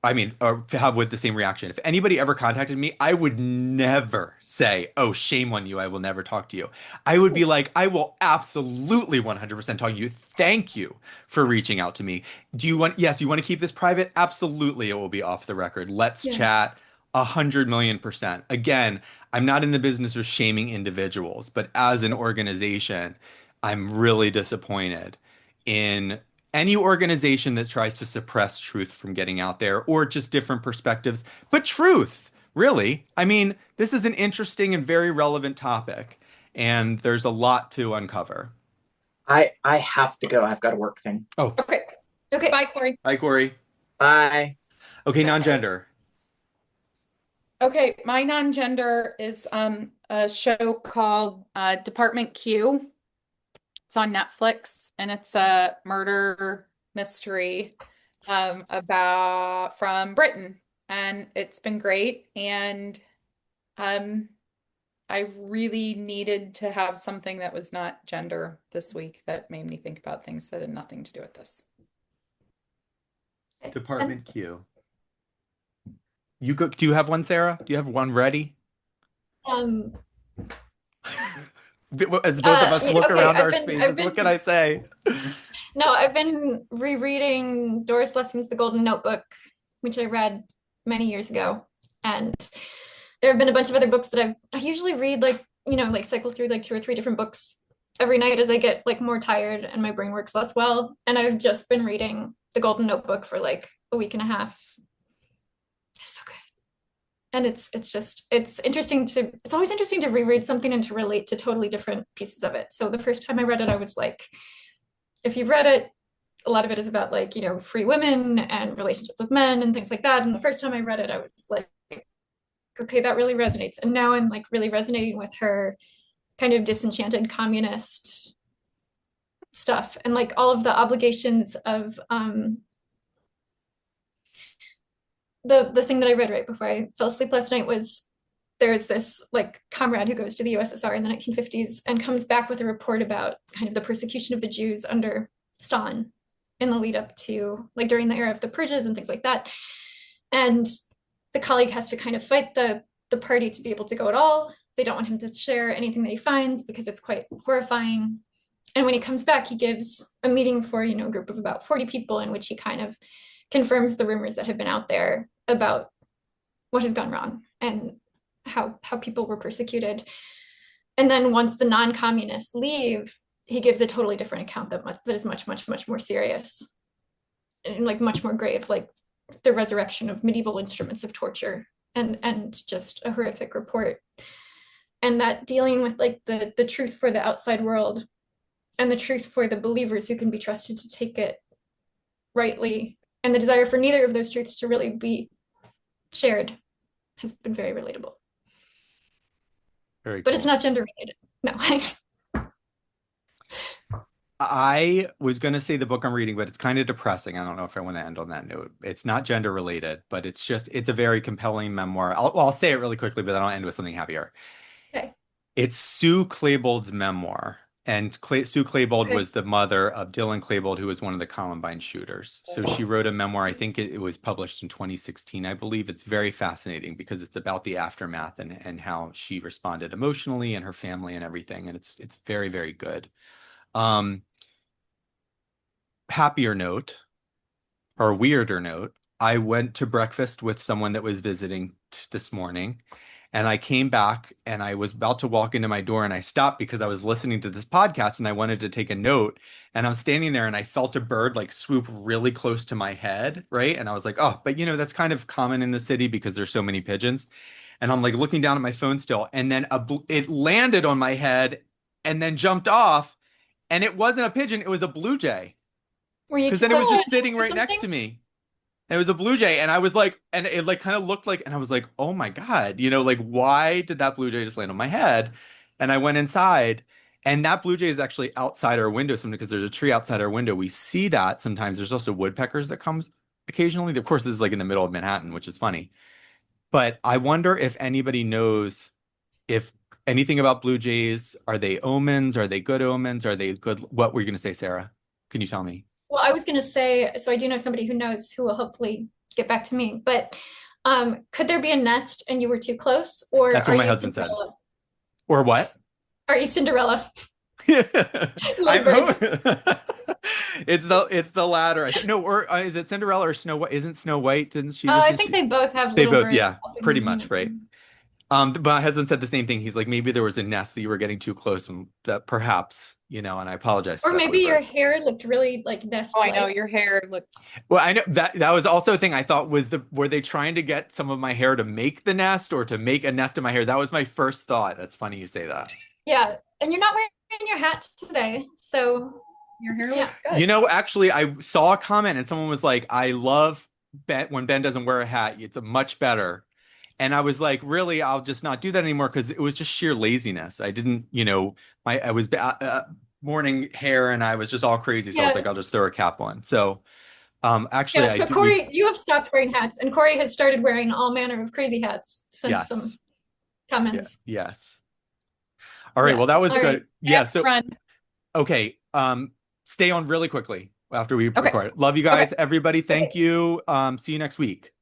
B: I mean, or have with the same reaction. If anybody ever contacted me, I would never say, oh, shame on you. I will never talk to you. I would be like, I will absolutely 100% talk to you. Thank you for reaching out to me. You want to keep this private? Absolutely. It will be off the record. Let's chat 100 million%. Again, I'm not in the business of shaming individuals, but as an organization, I'm really disappointed in any organization that tries to suppress truth from getting out there or just different perspectives. But truth, really. I mean, this is an interesting and very relevant topic, and there's a lot to uncover.
D: I have to go. I've got a work thing.
B: Oh.
E: Okay. Bye, Corey.
B: Bye, Corey.
D: Bye.
B: Okay, non-gender.
E: Okay, my non-gender is a show called Department Q. It's on Netflix. And it's a murder mystery from Britain, and it's been great. And I really needed to have something that was not gender this week that made me think about things that had nothing to do with this.
B: Department Q. Do you have one, Sarah? Do you have one ready? As both of us look around our spaces, what can I say?
C: No, I've been rereading Doris Lessing's The Golden Notebook, which I read many years ago. And there have been a bunch of other books that I usually read, like cycle through like 2 or 3 different books every night as I get like more tired and my brain works less well. And I've just been reading The Golden Notebook for like a week and a half. It's so good. And it's always interesting to reread something and to relate to totally different pieces of it. So the first time I read it, I was like, if you've read it, a lot of it is about like, free women and relationships with men and things like that. And the first time I read it, I was like, okay, that really resonates. And now I'm like really resonating with her kind of disenchanted communist stuff and like all of the obligations of the thing that I read right before I fell asleep last night was there's this like comrade who goes to the USSR in the 1950s and comes back with a report about kind of the persecution of the Jews under Stalin in the lead up to, like, during the era of the purges and things like that. And the colleague has to kind of fight the party to be able to go at all. They don't want him to share anything that he finds because it's quite horrifying. And when he comes back, he gives a meeting for, a group of about 40 people in which he kind of confirms the rumors that have been out there about what has gone wrong and how people were persecuted. And then once the non-communists leave, he gives a totally different account that is much, much, much more serious and like much more grave, like the resurrection of medieval instruments of torture and just a horrific report. And that dealing with like the truth for the outside world and the truth for the believers who can be trusted to take it rightly, and the desire for neither of those truths to really be shared has been very relatable.
B: Very
C: But
B: cool.
C: it's not gender related. No.
B: I was going to say the book I'm reading, but it's kind of depressing. I don't know if I want to end on that note. It's not gender related, but it's a very compelling memoir. I'll say it really quickly, but then I'll end with something happier.
C: Okay.
B: It's Sue Klebold's memoir. And Sue Klebold was the mother of Dylan Klebold, who was one of the Columbine shooters. So she wrote a memoir. I think it was published in 2016, I believe. It's very fascinating because it's about the aftermath and how she responded emotionally and her family and everything. And it's very, very good. Happier note or weirder note, I went to breakfast with someone that was visiting this morning. And I came back and I was about to walk into my door and I stopped because I was listening to this podcast and I wanted to take a note. And I'm standing there and I felt a bird like swoop really close to my head, right? And I was like, oh, but that's kind of common in the city because there's so many pigeons. And I'm like looking down at my phone still. And then it landed on my head and then jumped off. And it wasn't a pigeon, it was a blue jay.
C: Were you
B: Because
C: too
B: then it was
C: close
B: just sitting right next to me. It was a blue jay, and I was like, and it like kind of looked like, and I was like, oh my God, like why did that blue jay just land on my head? And I went inside, and that blue jay is actually outside our window sometimes because there's a tree outside our window. We see that sometimes. There's also woodpeckers that comes occasionally. Of course, this is like in the middle of Manhattan, which is funny. But I wonder if anybody knows if anything about blue jays. Are they omens? Are they good omens? Are they good? What were you going to say, Sarah? Can you tell me?
C: Well, I was going to say, so I do know somebody who knows who will hopefully get back to me, but could there be a nest and you were too close, or
B: That's
C: are
B: what my
C: you
B: husband said.
C: Cinderella?
B: Or what?
C: Are you Cinderella?
B: I'm
C: Lovebirds.
B: it's the latter. No, or is it Cinderella or Snow White? Isn't Snow White? Didn't she?
C: I think they both have
B: They
C: little
B: both,
C: birds
B: yeah,
C: helping
B: pretty
C: them.
B: much, right? But my husband said the same thing. He's like, maybe there was a nest that you were getting too close, and that perhaps, and I apologize to
C: Or
B: that
C: maybe
B: blue
C: your
B: bird.
C: hair looked really like
E: Oh,
C: nest-like.
E: I know your hair looks.
B: Well, I know that was also a thing I thought were they trying to get some of my hair to make the nest or to make a nest in my hair? That was my first thought. That's funny you say that.
C: Yeah, and you're not wearing your hat today, so
E: Your hair
C: yeah.
E: looks good.
B: Actually, I saw a comment and someone was like, I love Ben when Ben doesn't wear a hat. It's a much better. And I was like, really, I'll just not do that anymore because it was just sheer laziness. I didn't, I was morning hair and I was just all crazy. So I was
C: Yeah.
B: like, I'll just throw a cap on. So actually,
C: Yeah, so Corey, you have stopped wearing hats, and Corey has started wearing all manner of crazy hats since some
B: yes.
C: comments.
B: Yes. All right.
C: Yeah.
B: Well, that was
E: All
B: good.
E: right.
B: Yeah. So,
E: Run.
B: okay. Stay on really quickly after we
E: Okay.
B: record. Love you guys,
E: Okay.
B: everybody. Thank you. See you next week.